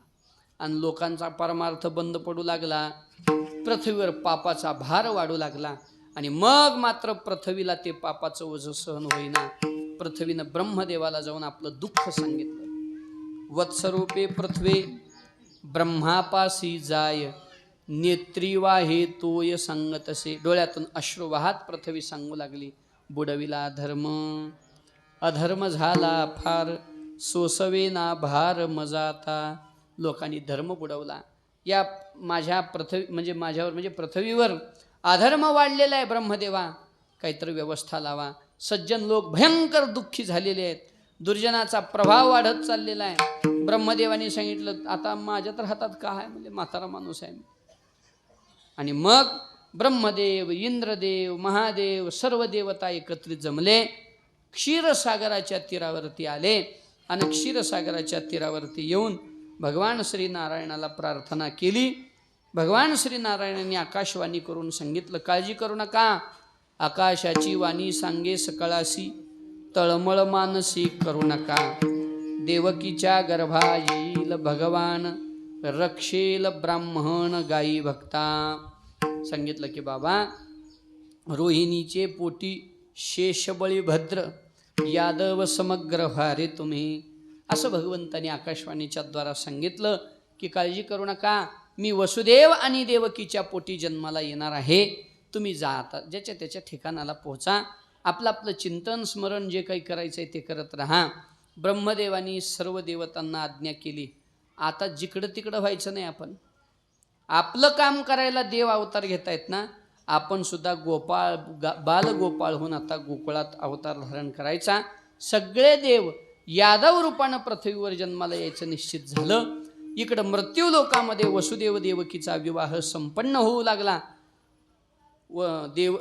आणि लोकांचा परमार्थ बंद पडू लागला, पृथ्वीवर पापाचा भार वाढू लागला, आणि मग मात्र पृथ्वीला ते पापाचं ओझं सहन होईना. पृथ्वीनं ब्रह्मदेवाला जाऊन आपलं दुःख सांगितलं. वत्सरूपे पृथ्वे ब्रह्मापासी जाय, नेत्री वाहे तोय सांगतसे. डोळ्यातून अश्रू वाहत पृथ्वी सांगू लागली, बुडविला धर्म, अधर्म झाला फार, सोसवेना भार मजाता. लोकांनी धर्म बुडवला. या माझ्या माझ्यावर म्हणजे पृथ्वीवर अधर्म वाढलेला आहे. ब्रह्मदेवा काहीतरी व्यवस्था लावा. सज्जन लोक भयंकर दुःखी झालेले आहेत, दुर्जनाचा प्रभाव वाढत चाललेला आहे. ब्रह्मदेवाने सांगितलं, आता माझ्या तर हातात का आहे, म्हणजे म्हातारा माणूस आहे. आणि मग ब्रह्मदेव, इंद्रदेव, महादेव, सर्व देवता एकत्रित जमले, क्षीरसागराच्या तीरावरती आले, आणि क्षीरसागराच्या तीरावरती येऊन भगवान श्रीनारायणाला प्रार्थना केली. भगवान श्रीनारायणांनी आकाशवाणी करून सांगितलं, काळजी करू नका, आकाशाची वाणी सांगे सकळासी, तळमळ मानसी करू नका. देवकीच्या गर्भा येईल भगवान, रक्षेल ब्राह्मण गायी भक्ता. सांगितलं की बाबा, रोहिणीचे पोटी शेषबळी भद्र, यादव समग्र व्हारे तुम्ही. असं भगवंतानी आकाशवाणीच्या द्वारा सांगितलं की काळजी करू नका, मी वसुदेव आणि देवकीच्या पोटी जन्माला येणार आहे. तुम्ही जा, आता ज्याच्या त्याच्या ठिकाणाला पोहोचा, आपलं आपलं चिंतन स्मरण जे काही करायचं आहे ते करत राहा. ब्रह्मदेवानी सर्व देवतांना आज्ञा केली, आता जिकडं तिकडं व्हायचं नाही. आपण आपलं काम करायला देव अवतार घेत आहेत ना, आपण सुद्धा बालगोपाळ होऊन आता गोकुळात अवतार धारण करायचा. सगळे देव यादव रूपानं पृथ्वीवर जन्माला यायचं निश्चित झालं. इकडं मृत्यू लोकामध्ये वसुदेव देवकीचा विवाह संपन्न होऊ लागला.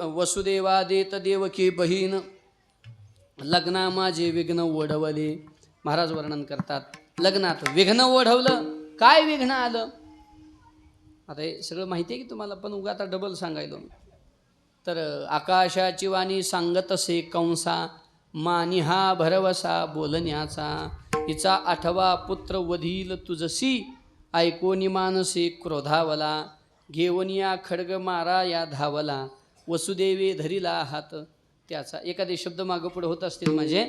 वसुदेवा देत देवकी बहीण, लग्ना माझे विघ्न ओढवले. महाराज वर्णन करतात, लग्नात विघ्न ओढवलं. काय विघ्न आलं आता हे सगळं माहिती आहे की तुम्हाला, पण उगा आता डबल सांगायलो. तर आकाशाची वाणी सांगत असे कंसा, मानी हा भरवसा बोलण्याचा, हिचा 8वा पुत्र वधील तुझसी, ऐकोनी मानसे क्रोधावला, घेऊन या खड्ग मारा या धावला, वसुदेवे धरिला हात त्याचा. एखादे शब्द मागं पुढे होत असतील माझे,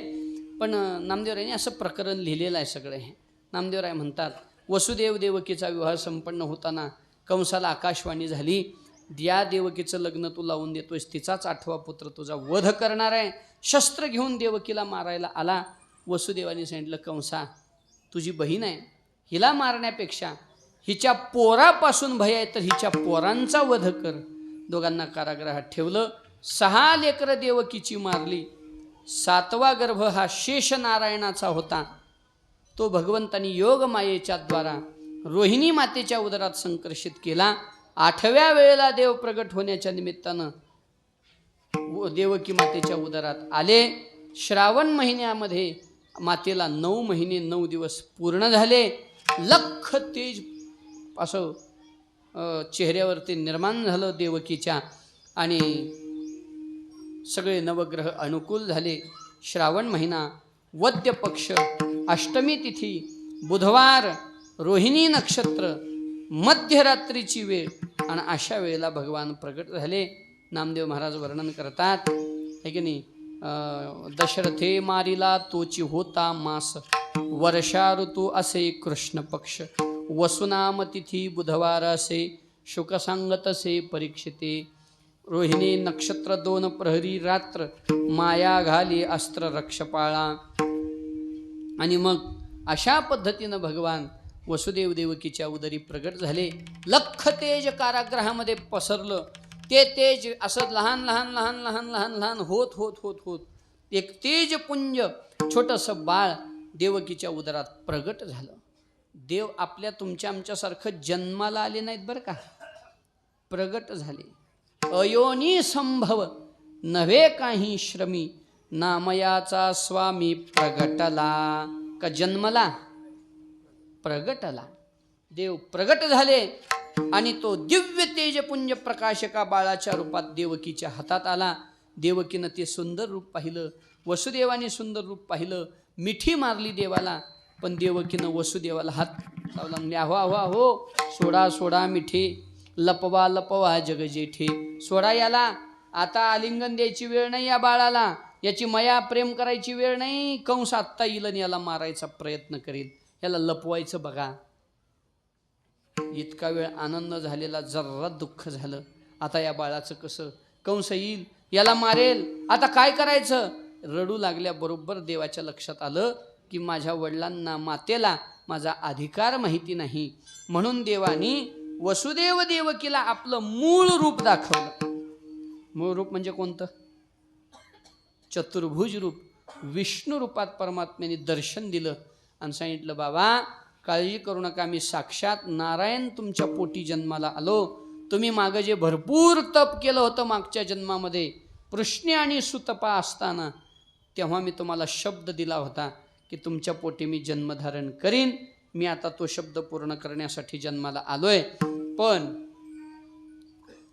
पण नामदेवरायांनी असं प्रकरण लिहिलेलं आहे सगळं हे. नामदेवराय म्हणतात, वसुदेव देवकीचा विवाह संपन्न होताना कंसाला आकाशवाणी झाली, या देवकीचं लग्न तू लावून देतोयस, तिचाच 8वा पुत्र तुझा वध करणार आहे. शस्त्र घेऊन देवकीला मारायला आला. वसुदेवाने सांगितलं, कंसा तुझी बहीण आहे, हिला मारण्यापेक्षा हिच्या पोरापासून भय आहे तर हिच्या पोरांचा वध कर. दोघांना कारागृहात ठेवलं. 6 लेकरं देवकीची मारली. 7वा गर्भ हा शेषनारायणाचा होता. तो भगवंतानी योग मायेच्या द्वारा रोहिणी मातेच्या उदरात संकर्षित केला. 8व्या वेळेला देव प्रगट होण्याच्या निमित्तानं देवकी मातेच्या उदरात आले. श्रावण महिन्यामध्ये मातेला 9 महिने 9 दिवस पूर्ण झाले. लख तेज असं चेहऱ्यावरती निर्माण झालं देवकीच्या, आणि सगळे नवग्रह अनुकूल झाले. श्रावण महिना, वद्य पक्ष, अष्टमी तिथी, बुधवार, रोहिणी नक्षत्र, मध्यरात्रीची वेळ, आणि अशा वेळेला भगवान प्रगट झाले. नामदेव महाराज वर्णन करतात है की नाही, दशरथे मारिला तोची होता मास, वर्षा ऋतू असे कृष्ण पक्ष वसुनाम तिथी बुधवार असे शुक सांगत असे परीक्षिते रोहिणी नक्षत्र 2 प्रहरी रात्र माया घाली अस्त्र रक्षपाळा. आणि मग अशा पद्धतीनं भगवान वसुदेव देवकीच्या उदरी प्रगट झाले. लख तेज कारागृहामध्ये पसरलं. ते तेज असं लहान लहान लहान लहान लहान लहान होत होत होत होत एक तेजपुंज छोटंसं बाळ देवकीच्या उदरात प्रगट झालं. देव आपल्या तुमच्या आमच्यासारखं जन्माला आले नाहीत बरं का, प्रगट झाले. अयोनी संभव नव्हे काही श्रमी नामयाचा स्वामी प्रगटला. का जन्मला? प्रगटला. देव प्रगट झाले आणि तो दिव्य तेजपुंज प्रकाशका बाळाच्या रूपात देवकीच्या हातात आला. देवकीनं ते सुंदर रूप पाहिलं, वसुदेवाने सुंदर रूप पाहिलं, मिठी मारली देवाला. पण देवकीनं वसुदेवाला हात लावला, म्हणजे अहो अहो अहो सोडा सोडा मिठी, लपवा लपवा जग जेठे. सोडा याला, आता आलिंगन द्यायची वेळ नाही या बाळाला, याची मया प्रेम करायची वेळ नाही. कंस आत्ता येईल आणि याला मारायचा प्रयत्न करेल, याला लपवायचं बघा. इतका वेळ आनंद झालेला, जरा दुःख झालं. आता या बाळाचं कसं? कंस येईल, याला मारेल, आता काय करायचं? रडू लागल्याबरोबर देवाच्या लक्षात आलं की माझ्या वडिलांना मातेला माझा अधिकार माहिती नाही. म्हणून देवानी वसुदेव देवकीला आपलं मूळ रूप दाखवलं. मूळ रूप म्हणजे कोणतं? चतुर्भुज रूप. विष्णू रूपात परमात्म्याने दर्शन दिलं आणि सांगितलं, बाबा काळजी करू नका, मी साक्षात नारायण तुमच्या पोटी जन्माला आलो. तुम्ही मागं जे भरपूर तप केलं होतं मागच्या जन्मामध्ये पृष्णी आणि सुतपा असताना, तेव्हा मी तुम्हाला शब्द दिला होता की तुमच्या पोटी मी जन्मधारण करीन. मी आता तो शब्द पूर्ण करण्यासाठी जन्माला आलोय. पण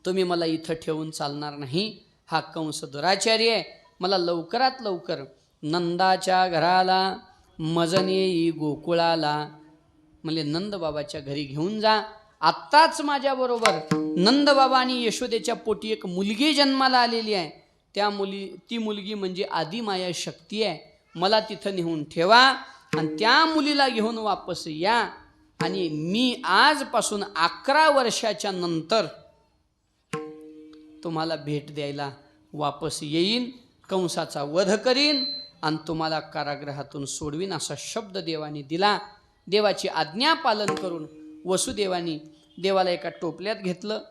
तुम्ही मला इथं ठेवून चालणार नाही. हा कंस दुराचारी आहे. मला लवकरात लवकर नंदाच्या घराला मजन येई गोकुळाला, म्हणजे नंदबाबाच्या घरी घेऊन जा. आत्ताच माझ्याबरोबर नंदबाबा आणि यशोदेच्या पोटी एक मुलगी जन्माला आलेली आहे. ती मुलगी म्हणजे आदिमाया शक्ती आहे. मला तिथं नेऊन ठेवा आणि त्या मुलीला घेऊन वापस या. आणि मी आजपासून 11 वर्षाच्या नंतर तुम्हाला भेट द्यायला वापस येईन, कंसाचा वध करीन आणि तुम्हाला कारागृहातून सोडवीन, असा शब्द देवाने दिला. देवाची आज्ञा पालन करून वसुदेवानी देवाला एका टोपल्यात घेतलं,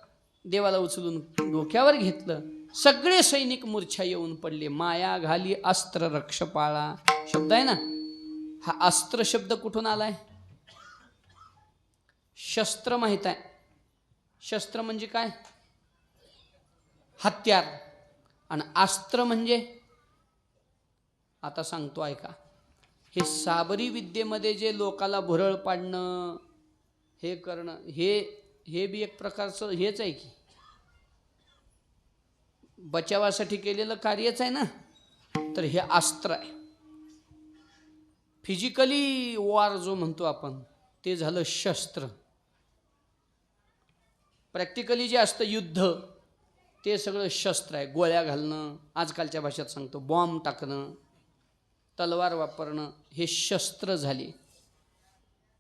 देवाला उचलून डोक्यावर घेतलं. सगळे सैनिक मूर्छा येऊन पडले. माया घाली अस्त्र रक्षपाळा शब्द आहे ना, हा अस्त्र शब्द कुठून आलाय? शस्त्र माहित आहे? शस्त्र म्हणजे काय? हत्यार. आणि अस्त्र म्हणजे, आता सांगतो ऐका, हे साबरी विद्येमध्ये जे लोकाला भुरळ पाडणं, हे करणं, हे बी एक प्रकारचं हेच आहे की बचावासाठी केलेलं कार्यच आहे ना. तर हे अस्त्र आहे. फिजिकली वॉर जो म्हणतो आपण ते झालं शस्त्र. प्रॅक्टिकली जे असतं युद्ध ते सगळं शस्त्र आहे. गोळ्या घालणं, आजकालच्या भाषेत सांगतो बॉम्ब टाकणं, तलवार वापरणं, हे शस्त्र झाले.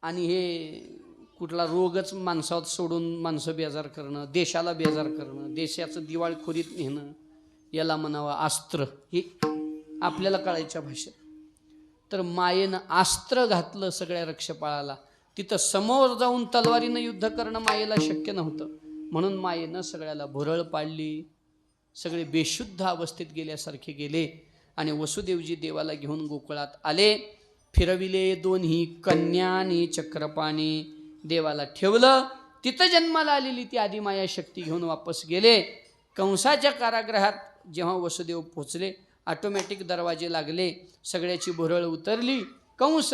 आणि हे कुठला रोगच माणसात सोडून माणसं बेजार करणं, देशाला बेजार करणं, देशाचं दिवाळखोरीत नेणं, याला म्हणावं अस्त्र. हे आपल्याला कळायच्या भाषेत. तर मायेनं अस्त्र घातलं सगळ्या रक्षपाळाला. तिथं समोर जाऊन तलवारीनं युद्ध करणं मायेला शक्य नव्हतं. म्हणून मायेनं सगळ्याला भुरळ पाडली. सगळे बेशुद्ध अवस्थेत गेल्यासारखे गेले. आणि वसुदेवजी देवाला घेऊन गोकुळात आले. फिरविले दोन्ही कन्यानी चक्रपाणी, देवाला ठेवलं. तिथं जन्माला आलेली ती आदिमाया शक्ती घेऊन वापस गेले. कंसाच्या कारागृहात जेव्हा वसुदेव पोचले, ऑटोमॅटिक दरवाजे लागले, सगळ्याची भुरळ उतरली. कंस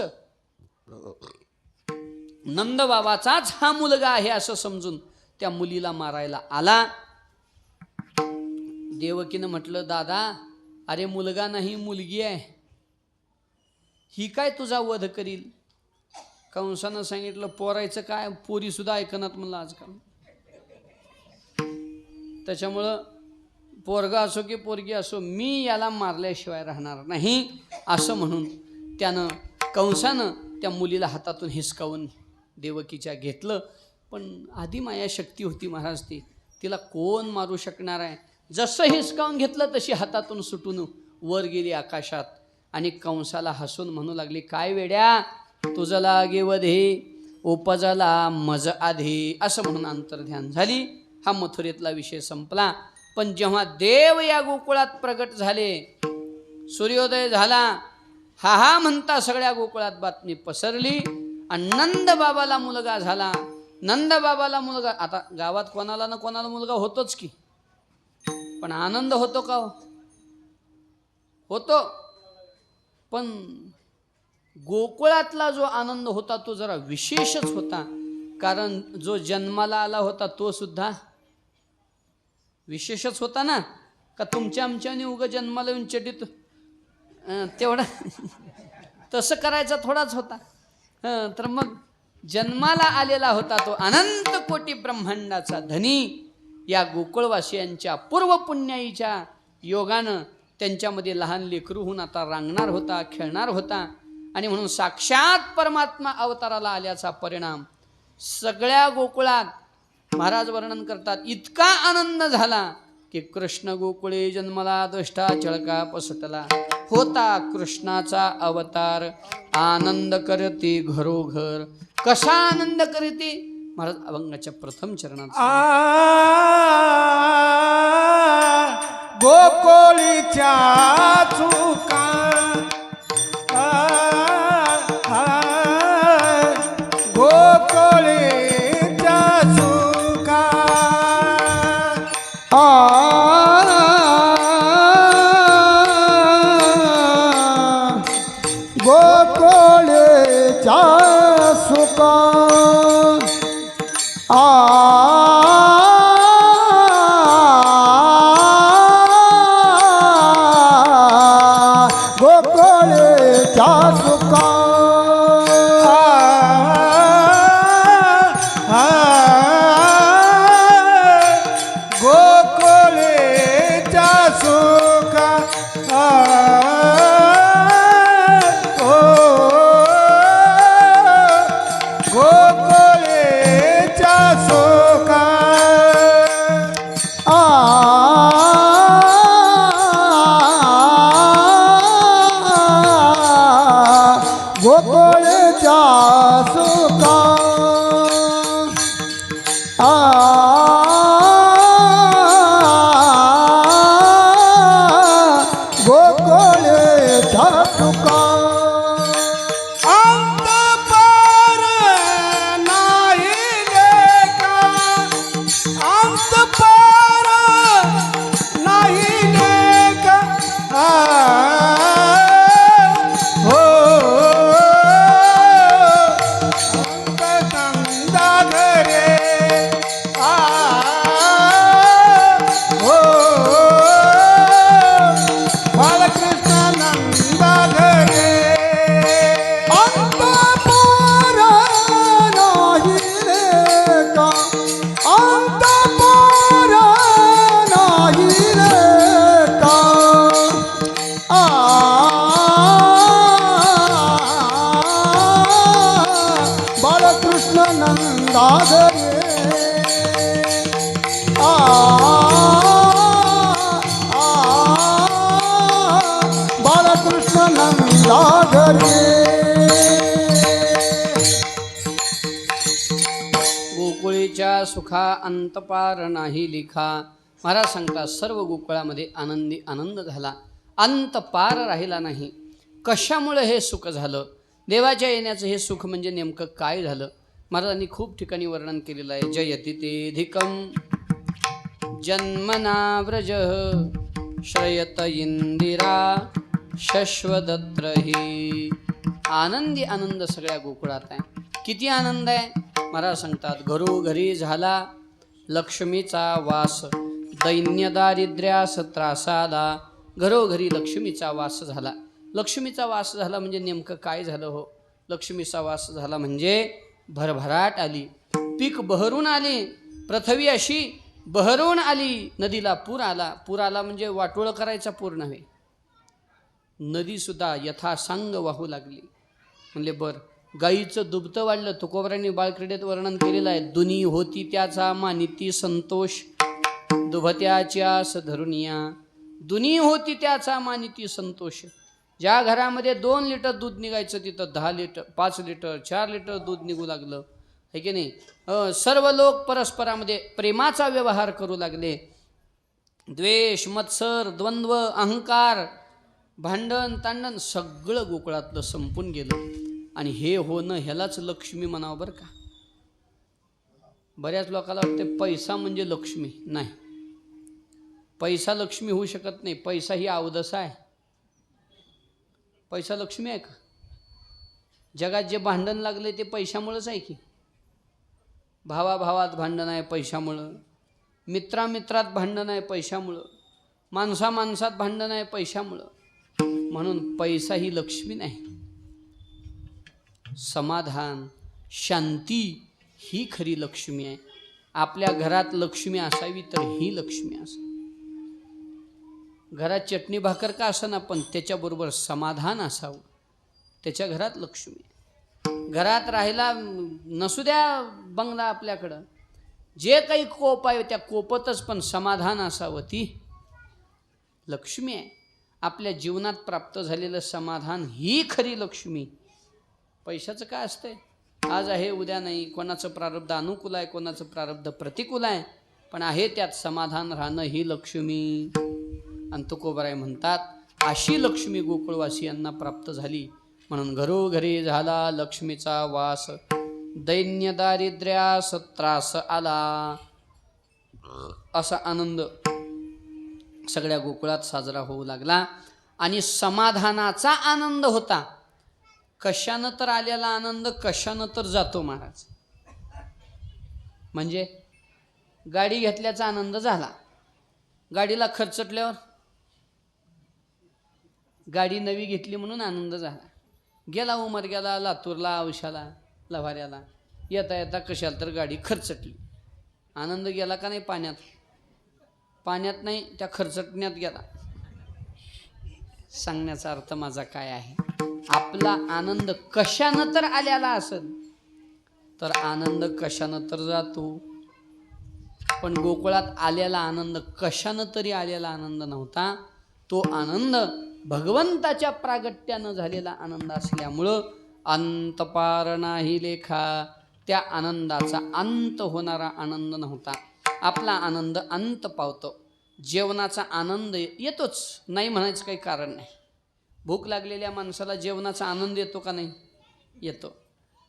नंदबाबाचाच हा मुलगा आहे असं समजून त्या मुलीला मारायला आला. देवकीनं म्हटलं, दादा अरे मुलगा नाही मुलगी आहे, ही काय तुझा वध करील? कंसानं सांगितलं, पोरायचं काय, पोरी सुद्धा ऐकनात म्हणलं आजकाल. त्याच्यामुळं पोरगा असो की पोरगी असो, मी याला मारल्याशिवाय राहणार नाही असं म्हणून त्यानं कंसानं त्या मुलीला हातातून हिसकावून देवकीच्या घेतलं. पण आधी माया शक्ती होती महाराज ती, तिला कोण मारू शकणार आहे. जसं हिसकावून घेतलं तशी हातातून सुटून वर गेली आकाशात. आणि कंसाला हसून म्हणू लागली, काय वेड्या, तुझं लागे वधे उपजला मज आधी, असं म्हणून अंतर्ध्यान झाली. हा मथुरेतला विषय संपला. पण जेव्हा देव या गोकुळात प्रगट झाले, सूर्योदय झाला, हा हा म्हणता सगळ्या गोकुळात बातमी पसरली. आणि नंद बाबाला मुलगा झाला. नंद बाबाला मुलगा, आता गावात कोणाला ना कोणाला मुलगा होतोच की, पण आनंद होतो का होतो. पण गोकुळातला जो आनंद होता तो जरा विशेषच होता. कारण जो जन्माला आला होता तो सुद्धा विशेषच होता ना. का तुमच्या आमच्याने उगा जन्माला येऊन चटीत तेवढा तसं करायचा थोडाच होता. तर मग जन्माला आलेला होता तो अनंत कोटी ब्रह्मांडाचा धनी. या गोकुळवासियांच्या पूर्वपुण्याईच्या योगानं त्यांच्यामध्ये लहान लेकरू होऊन आता रांगणार होता, खेळणार होता. आणि म्हणून साक्षात परमात्मा अवताराला आल्याचा परिणाम सगळ्या गोकुळात महाराज वर्णन करतात. इतका आनंद झाला की कृष्ण गोकुळे जन्मला दष्टा चळका पसटला. होता कृष्णाचा अवतार आनंद करते घरोघर. कसा आनंद करते महाराज अभंगाच्या प्रथम चरणात
गोकुळीच्या चुका गोकुळीच्या चुका गोकुळीच्या सुका गोकुळीच्या सुका गोकुळीच्या सुका गोकुळीच्या सुका गोकुळीच्या सुका गोकुळीच्या सुका अंत पार नाही लेका अंत पार नाही लेका हो अंत कंदा घरे हो बालकृष्ण नंदा घरे अंत पार नाही लेका अंत पार नाही लेका बालकृष्ण नंदा घरे बालकृष्ण नंदा घरे
गोकुळीच्या सुखा अंतपार नाही लिखा. महाराज सांगतात सर्व गोकुळामध्ये आनंदी आनंद झाला, अंत पार राहिला नाही. कशामुळे हे सुख झालं, देवाच्या येण्याचं हे सुख म्हणजे नेमकं काय झालं. महाराजांनी खूप ठिकाणी वर्णन केलेलं आहे. जयति तेधिकं जन्मना व्रज श्रयत इंदिरा शश्वदत्र हि. आनंदी आनंद सगळ्या गोकुळात आहे. किती आनंद आहे महाराज सांगतात. घरोघरी झाला लक्ष्मीचा वास दैन्य दारिद्र्यास त्रासाला. घरोघरी लक्ष्मीचा वास झाला. लक्ष्मीचा वास झाला म्हणजे नेमकं काय झालं हो. लक्ष्मीचा वास झाला म्हणजे भरभराट आली, पीक बहरून आले, पृथ्वी अशी बहरून आली. नदीला पूर आला. पूर आला म्हणजे वाटोळं करायचा पूर नव्हे, नदीसुद्धा यथासांग वाहू लागली. म्हणले बर. गाईचं दुभतं वाढलं. तुकोबरांनी बाळक्रीडेत वर्णन केलेलं आहे. दुनी होती त्याचा मानिती संतोष, दुभत्याच्या धरुनिया. दुनी होती त्याचा मानिती संतोष. ज्या घरामध्ये 2 लिटर दूध निघायचं तिथं 10 लिटर, 5 लिटर, 4 लिटर दूध निघू लागलं, है की नाही. सर्व लोक परस्परामध्ये प्रेमाचा व्यवहार करू लागले. द्वेष, मत्सर, द्वंद्व, अहंकार, भांडण तांडण सगळं गोकुळातलं संपून गेलं. आणि हे होणं ह्यालाच लक्ष्मी म्हणावं बरं का. बऱ्याच लोकांना वाटते पैसा म्हणजे लक्ष्मी. नाही, पैसा लक्ष्मी होऊ शकत नाही. पैसा ही अवदसा आहे. पैसा लक्ष्मी आहे का? जगात जे भांडण लागले ते पैशामुळंच आहे की. भावाभावात भांडण आहे पैशामुळं, मित्रामित्रात भांडण आहे पैशामुळं, माणसामाणसात भांडण आहे पैशामुळं. म्हणून पैसा ही लक्ष्मी नाही. समाधान, शांती ही खरी लक्ष्मी आहे. आपल्या घरात लक्ष्मी असावी तर ही लक्ष्मी असावी. घरात चटणी भाकर का असेना पण त्याच्याबरोबर समाधान असावं, त्याच्या घरात लक्ष्मी आहे. घरात राहायला नसू द्या बंगला आपल्याकडं, जे काही कोप आहे त्या कोपतच पण समाधान असावं, ती लक्ष्मी आहे. आपल्या जीवनात प्राप्त झालेलं समाधान ही खरी लक्ष्मी. पैशाचं काय असतंय, आज आहे उद्या नाही. कोणाचं प्रारब्ध अनुकूल आहे, कोणाचं प्रारब्ध प्रतिकूल आहे, पण आहे त्यात समाधान राहणं ही लक्ष्मी. आणि तुकोबाराय म्हणतात अशी लक्ष्मी गोकुळवासियांना प्राप्त झाली. म्हणून घरोघरी झाला लक्ष्मीचा वास, दैन्य दारिद्र्यास त्रास आला. असा आनंद सगळ्या गोकुळात साजरा होऊ लागला. आणि समाधानाचा आनंद होता. कशानं तर आलेला आनंद कशानं तर जातो महाराज. म्हणजे गाडी घेतल्याचा आनंद झाला, गाडीला खर्चटल्यावर गाडी नवी घेतली म्हणून आनंद झाला. गेला उमरग्याला, लातूरला, औशाला, लव्हाऱ्याला येता येता कशाला तर गाडी खर्चटली. आनंद गेला का नाही पाण्यात? पाण्यात नाही, त्या खर्चटण्यात गेला. सांगण्याचा अर्थ माझा काय आहे, आपला आनंद कशानं तर आलेला असेल तर आनंद कशानं तर जातो. पण गोकुळात आलेला आनंद कशानं तरी आलेला आनंद नव्हता. तो आनंद भगवंताच्या प्रागट्यानं झालेला आनंद असल्यामुळं अंतपार नाही लेखा. त्या आनंदाचा अंत होणारा आनंद नव्हता. आपला आनंद अंत पावतो. जेवणाचा आनंद येतोच, नाही म्हणायचं काही कारण नाही. भूक लागलेल्या माणसाला जेवणाचा आनंद येतो का नाही? येतो.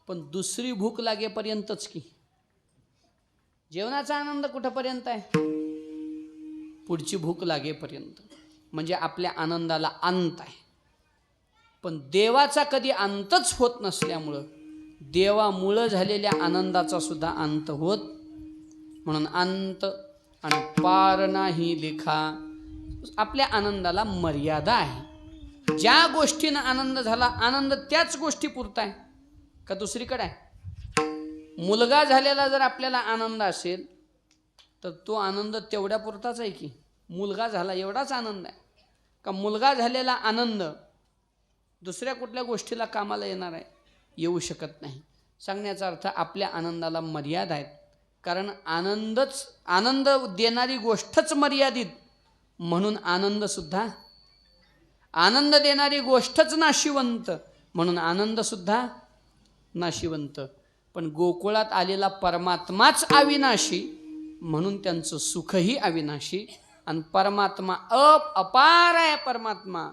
पण दुसरी भूक लागेपर्यंतच की. जेवणाचा आनंद कुठंपर्यंत आहे? पुढची भूक लागेपर्यंत. म्हणजे आपल्या आनंदाला अंत आहे. पण देवाचा कधी अंतच होत नसल्यामुळं देवामुळं झालेल्या आनंदाचा सुद्धा अंत होत. म्हणून अंत आणि पार नाही लेखा. आपल्या आनंदाला मर्यादा आहे. ज्या गोष्टीनं आनंद झाला, आनंद त्याच गोष्टी पुरता आहे का दुसरीकडे आहे? मुलगा झालेला जर आपल्याला आनंद असेल तर तो आनंद तेवढ्या पुरताच आहे की. मुलगा झाला एवढाच आनंद आहे का? मुलगा झालेला आनंद दुसऱ्या कुठल्या गोष्टीला कामाला येणार आहे? येऊ शकत नाही. सांगण्याचा अर्थ आपल्या आनंदाला मर्यादा आहेत. कारण आनंद देणारी गोष्टच मर्यादित, म्हणून आनंदसुद्धा आनंद देणारी गोष्टच नाशिवंत, म्हणून आनंदसुद्धा नाशिवंत. पण गोकुळात आलेला परमात्माच अविनाशी, म्हणून त्यांचं सुखही अविनाशी. आणि परमात्मा अपार आहे. परमात्मा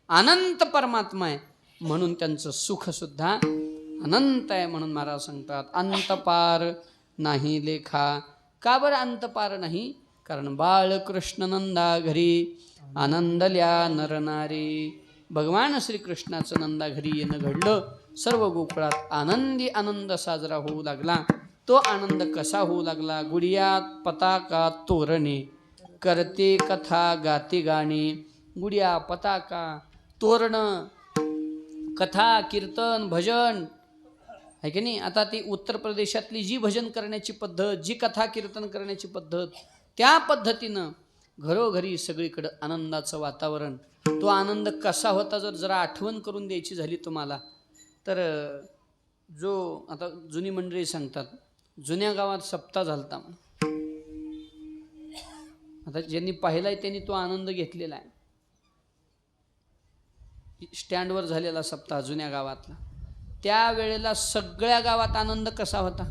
अनंत परमात्मा आहे, म्हणून त्यांचं सुखसुद्धा अनंत आहे. म्हणून महाराज सांगतात अंतपार नाही लेखा. का बरं अंतपार नाही? कारण बाळकृष्ण नंदा घरी आनंदल्या नरनारी. भगवान श्रीकृष्णाचं नंदा घरी येणं घडलं. सर्व गोकुळात आनंदी आनंद साजरा होऊ लागला. तो आनंद कसा होऊ लागला? गुडियात पताका तोरणे, करते कथा गाते गाणे. गुडिया, पताका, तोरणं, कथा, कीर्तन, भजन आहे की नाही. आता ती उत्तर प्रदेशातली जी भजन करण्याची पद्धत, जी कथा कीर्तन करण्याची पद्धत, त्या पद्धतीनं घरोघरी सगळीकडं आनंदाचं वातावरण. तो आनंद कसा होता जरा आठवण करून द्यायची झाली तुम्हाला तर जो आता जुनी मंडळी सांगतात जुन्या गावात सप्ताह झालता म्हणून. आता ज्यांनी पाहिलाय त्यांनी तो आनंद घेतलेला आहे. स्टँडवर झालेला सप्ताह जुन्या गावातला, त्यावेळेला सगळ्या गावात आनंद कसा होता,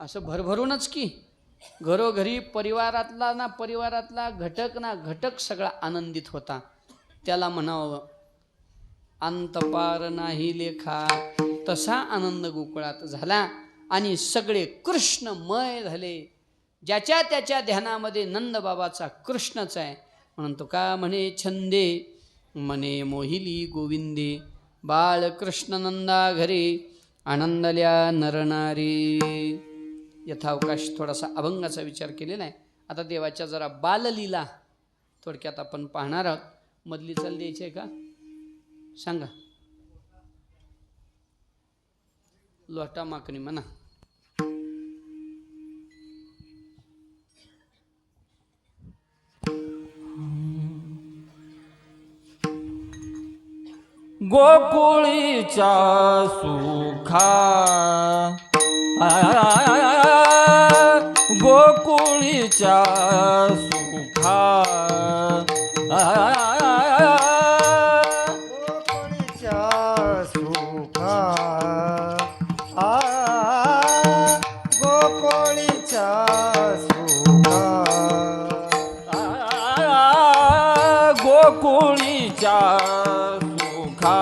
असं भरभरूनच की घरोघरी परिवारातला घटक सगळा आनंदित होता. त्याला म्हणावं अंतपार नाही लेखा. तसा आनंद गोकुळात झाला आणि सगळे कृष्णमय झाले. ज्याच्या त्याच्या ध्यानामध्ये नंदबाबाचा कृष्णच आहे. म्हणून तो का म्हणे छंदे मने मोहिली गोविंदे, बाळकृष्ण नंदा घरी आनंदल्या नरनारी. यथावकाश थोडासा अभंगाचा विचार केलेला आहे. आता देवाच्या जरा बाललीला थोडक्यात आपण पाहणार आहोत. मधली चाल द्यायची आहे का सांगा. लोटा माकणी म्हणा.
गोकुळीच्या सुखा गोकुळीच्या सुखा
गोकुळीच्या सुखा गोकुळीच्या सुखा
गोकुळीच्या सुखा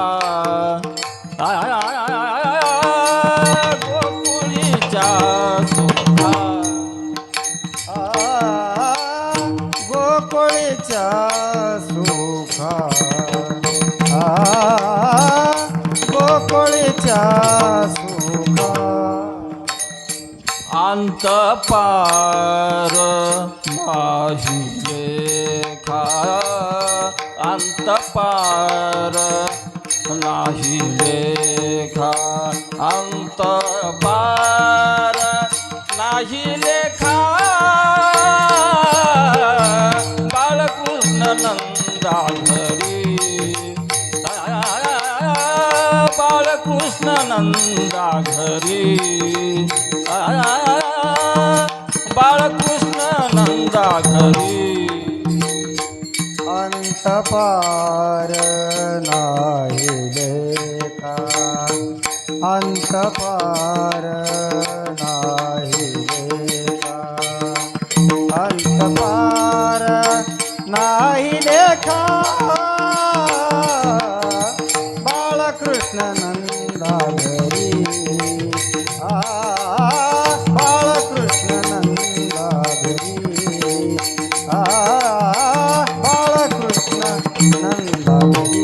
गोकुळीच्या सुखा
गोकुळीच्या सुखा गोकुळीच्या सुखा
अंत पार नाही लेखा अंत पार नाही लेखा अंत पार नाही लेखा बाळकृष्ण नंदा घरी बाळकृष्ण नंदा घरी बाळकृष्ण नंदा घरी
अंतपार नाही लेखा अंतपार नाही लेखा अंतपार नाही लेखा बाळकृष्ण नंदा घरी बाळकृष्ण नंदा घरी बाळकृष्ण नंदा घरी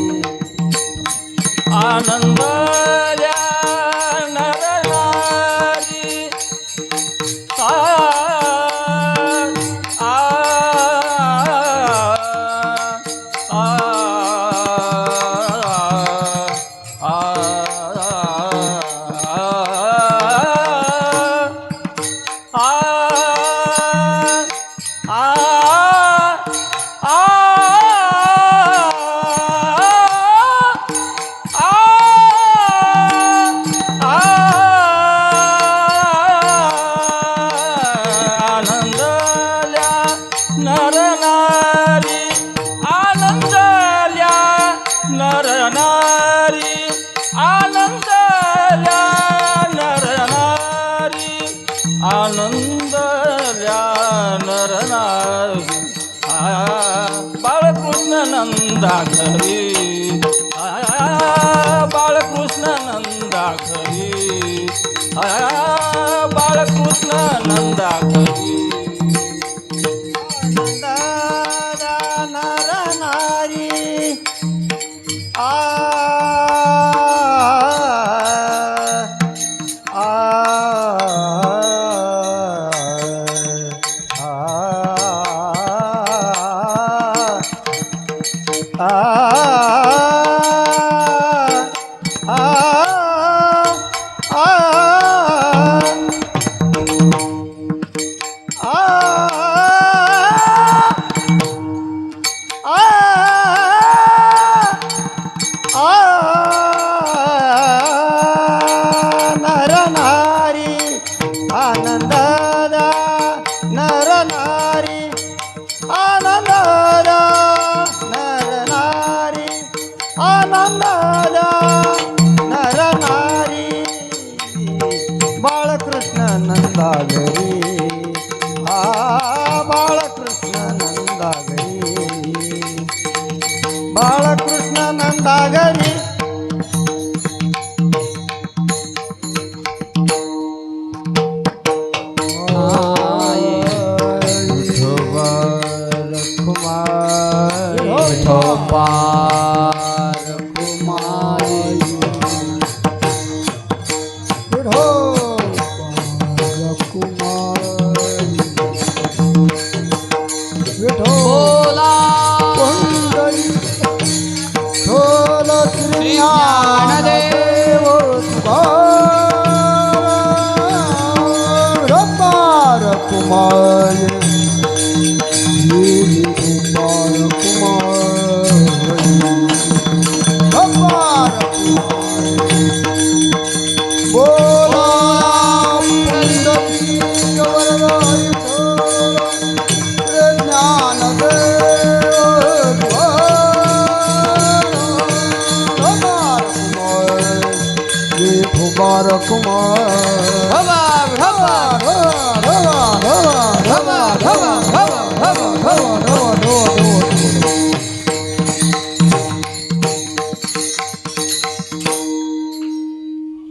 आनंदल्या नरनारी नरनारी आनंदल्या नरनारी आनंदल्या नरनारी आनंदल्या नरनारी बाळकृष्ण नंदा घरी बाळकृष्ण नंदा घरी बाळकृष्ण नंदा घरी
नरनारी आ आनंदाला नर नारी बाळकृष्ण नंदा घरी बाळकृष्ण नंदा घरी बाळकृष्ण नंदा घरी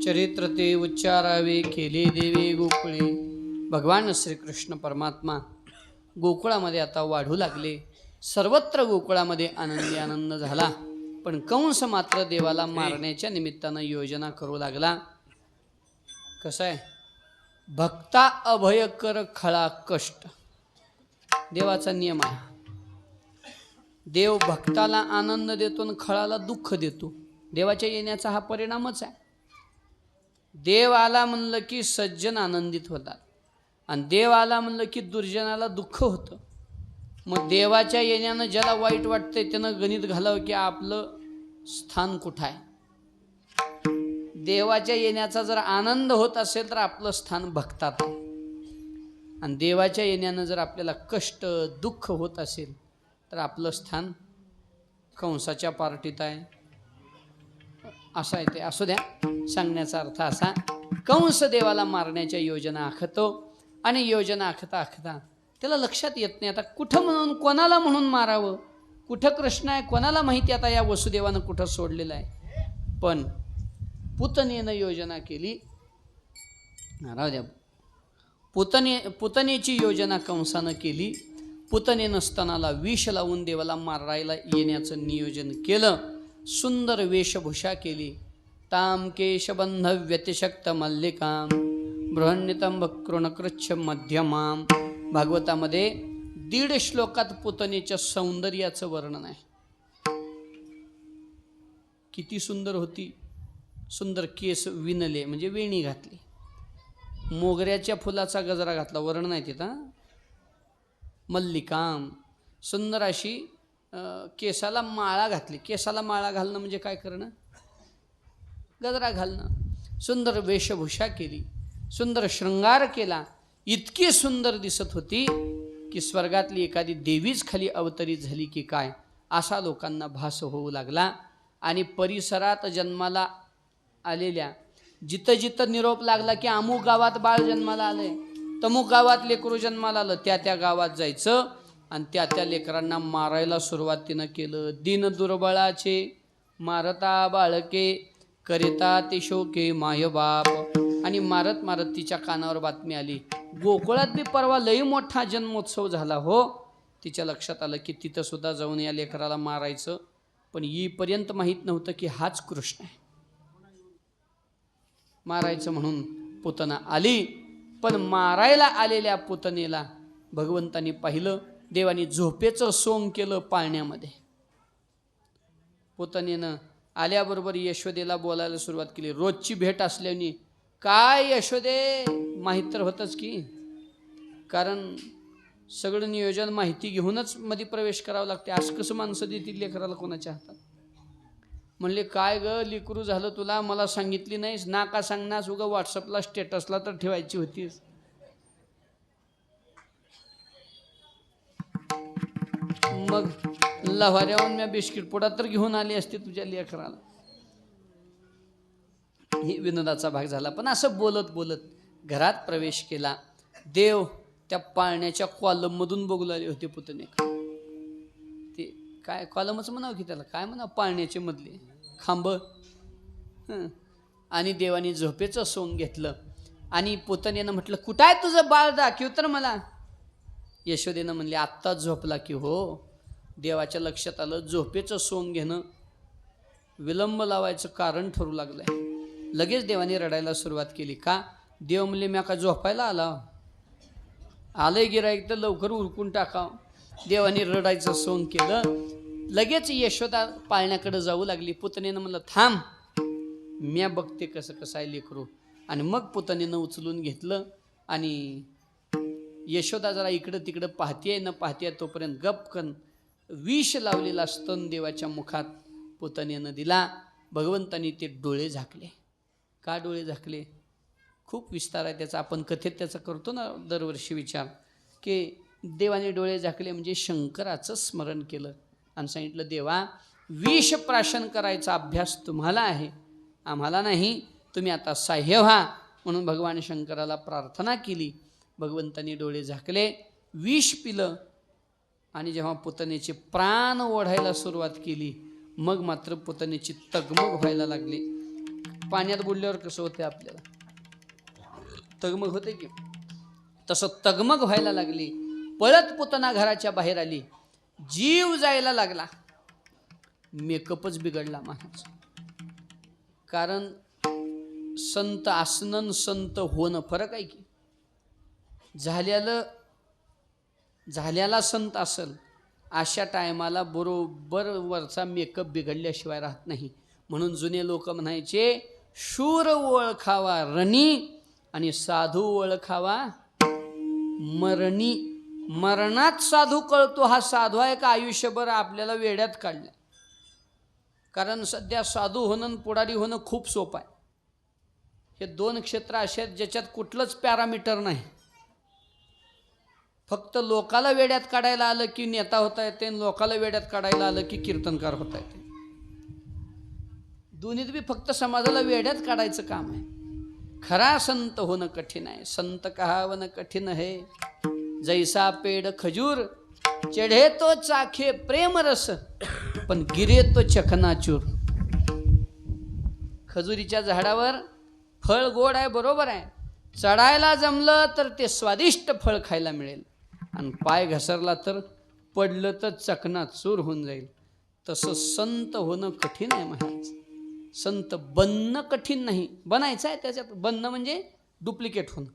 चरित्र ते उच्चारावे केले देवे गोकुळे. भगवान श्रीकृष्ण परमात्मा गोकुळामध्ये आता वाढू लागले. सर्वत्र गोकुळामध्ये आनंदी आनंद झाला. पण कंस मात्र देवाला मारण्याच्या निमित्तानं योजना करू लागला. कसं आहे, भक्ता अभय कर खळा कष्ट, देवाचा नियम आहे. देव भक्ताला आनंद देतो आणि खळाला दुःख देतो. देवाच्या येण्याचा हा परिणामच आहे. देव आला म्हणलं की सज्जन आनंदित होतात आणि देव आला म्हणलं की दुर्जनाला दुःख होतं. मग देवाच्या येण्यानं ज्याला वाईट वाटतंय त्यानं गणित घालावं की आपलं स्थान कुठं आहे. देवाच्या येण्याचा जर आनंद होत असेल तर आपलं स्थान भक्तात आहे आणि देवाच्या येण्यानं जर आपल्याला कष्ट दुःख होत असेल तर आपलं स्थान कंसाच्या पार्टीत आहे. असं आहे ते. असू द्या, सांगण्याचा अर्थ असा, कंस देवाला मारण्याच्या योजना आखतो आणि योजना आखता आखता त्याला लक्षात येत नाही आता कुठं म्हणून कोणाला म्हणून मारावं, कुठं कृष्ण आहे कोणाला माहिती. आता या वसुदेवानं कुठं सोडलेलं आहे. पण पुतनेनं योजना केली. राहू द्या, पुतनेची योजना कंसानं केली. पुतनेनं स्तनाला विष लावून देवाला मारायला येण्याचं नियोजन केलं. सुंदर वेशभूषा केली. ताम केशबंध व्यतिशक्त मल्लिकाम बृहन्नितंब कृणकृच्छ मध्यमाम. भागवतामध्ये 1.5 श्लोकात पुतनेच्या सौंदर्याचं वर्णन आहे. किती सुंदर होती. सुंदर केस विणले म्हणजे वेणी घातली, मोगऱ्याच्या फुलाचा गजरा घातला, वर्णन आहे तिथं. मल्लिकाम, सुंदर अशी केसाला माळा घातली. केसाला माळा घालणं म्हणजे काय करणं, गजरा घालणं. सुंदर वेशभूषा केली, सुंदर शृंगार केला. इतकी सुंदर दिसत होती की स्वर्गातली एखादी देवीच खाली अवतरित झाली की काय असा लोकांना भास होऊ लागला. आणि परिसरात जन्माला आलेल्या जिथं जिथं निरोप लागला की अमुक गावात बाळ जन्माला आलंय, तमुक गावात लेकरू जन्माला आलं, त्या गावात जायचं आणि त्या लेकरांना मारायला सुरुवातीनं केलं. दिन दुर्बळाचे मारता बाळके, करिता ते शोके मायबाप. आणि मारत मारत तिच्या कानावर बातमी आली, गोकुळात बी परवा लई मोठा जन्मोत्सव झाला हो. तिच्या लक्षात आलं की तिथं सुद्धा जाऊन या लेकराला मारायचं. पण येईपर्यंत माहीत नव्हतं की हाच कृष्ण आहे. मारायचं म्हणून पुतना आली. पण मारायला आलेल्या पुतनेला भगवंतानी पाहिलं. देवानी झोपेचं सोंग केलं पाळण्यामध्ये. पुतनेनं आल्याबरोबर यशोदेला बोलायला सुरुवात केली. रोजची भेट असल्याने काय यशोदे माहीत तर होतंच की, कारण सगळं नियोजन माहिती घेऊनच मध्ये प्रवेश करावं लागते. आज कसं माणसं देतील लेकराला कोणाच्या हातात. म्हणले काय ग लेकरू झालं तुला, मला सांगितली नाहीस ना का सांगणार, उगा व्हॉट्सअपला स्टेटसला तर ठेवायची होतीस. मग लव्हाऱ्याहून मी बिस्किट पुडा तर घेऊन आली असते तुझ्या लेकराला. ही विनोदाचा भाग झाला. पण असं बोलत बोलत घरात प्रवेश केला. देव त्या पाळण्याच्या कॉलममधून बघू लागले होते पुतणे. ते काय कॉलमच म्हणावं की त्याला काय म्हणावं, पाळण्याचे मधले खांब. आणि देवाने झोपेचं सोंग घेतलं आणि पुतणेनं म्हटलं कुठं आहे तुझं बाळ, दाखव तर मला. यशोदेनं म्हणले आत्ताच झोपला की. हो. देवाच्या लक्षात आलं झोपेचं सोंग घेणं विलंब लावायचं कारण ठरू लागलंय. लगेच देवाने रडायला सुरुवात केली. का? देव म्हणले मी का झोपायला आलंय गिराईक तर लवकर उरकून टाकाव. देवाने रडायचं सोंग केलं. लगेच यशोदा पाळण्याकडे जाऊ लागली. पुतणेनं म्हणलं थांब, म्या बघते कसं कसं आहे लेकरू. आणि मग पुतणेनं उचलून घेतलं आणि यशोदा जरा इकडं तिकडं पाहतीये न पाहतीये तोपर्यंत गपकन विष लावलेला स्तन देवाच्या मुखात पुतणेनं दिला. भगवंतानी ते डोळे झाकले. का डोळे झाकले? खूप विस्तार आहे त्याचा. आपण कथेत त्याचा करतो ना दरवर्षी विचार, की देवाने डोळे झाकले म्हणजे शंकराचं स्मरण केलं आणि सांगितलं देवा विष प्राशन करायचा अभ्यास तुम्हाला आहे, आम्हाला नाही. तुम्ही आता सहाय्य व्हा. म्हणून भगवान शंकराला प्रार्थना केली. भगवंतानी डोळे झाकले, विष पिलं आणि जेव्हा पुतणेचे प्राण ओढायला सुरुवात केली मग मात्र पुतणेची तगमग व्हायला लागली. पाण्यात बुडल्यावर कसं होते आपल्याला तगमग होते की, तसं तगमग व्हायला लागली. पळत पुतना घराच्या बाहेर आली. जीव जायला लागला. मेकअपच बिघडला महाराज. कारण संत असणं संत होणं फरक आहे की. झाल्याला संत असल अशा टायमाला बरोबर वरचा मेकअप बिघडल्याशिवाय राहत नाही. म्हणून जुने लोक म्हणायचे शूर ओळखावा रणी आणि साधू ओळखावा मरणी. मरणात साधू कळतो हा साधू आहे का आयुष्यभर आपल्याला वेड्यात काढलं. कारण सध्या साधू होणं पुढारी होणं खूप सोपं आहे. हे दोन क्षेत्र असे आहेत ज्याच्यात कुठलंच पॅरामीटर नाही. फक्त लोकाला वेड्यात काढायला आलं की नेता होता येते आणि लोकाला वेड्यात काढायला आलं की कीर्तनकार होता येते. दोन्हीत बी फक्त समाजाला वेड्यात काढायचं काम आहे. खरा संत होणं कठीण आहे. संत कहावनं कठीण है जैसा पेड़ खजूर, चढ़े तो चाखे प्रेम रस पण गिरे तो चखनाचूर. खजुरीच्या झाडावर फळ गोड आहे बरोबर आहे, चढायला जमलं तर ते स्वादिष्ट फळ खायला मिळेल आणि पाय घसरला तर पडलं तर चकनाचूर होऊन जाईल. तसं संत होणं कठीण आहे महाराज. संत बनणं कठीण नाही, बनायचं आहे. त्याच्यात बनणं म्हणजे डुप्लिकेट होणं,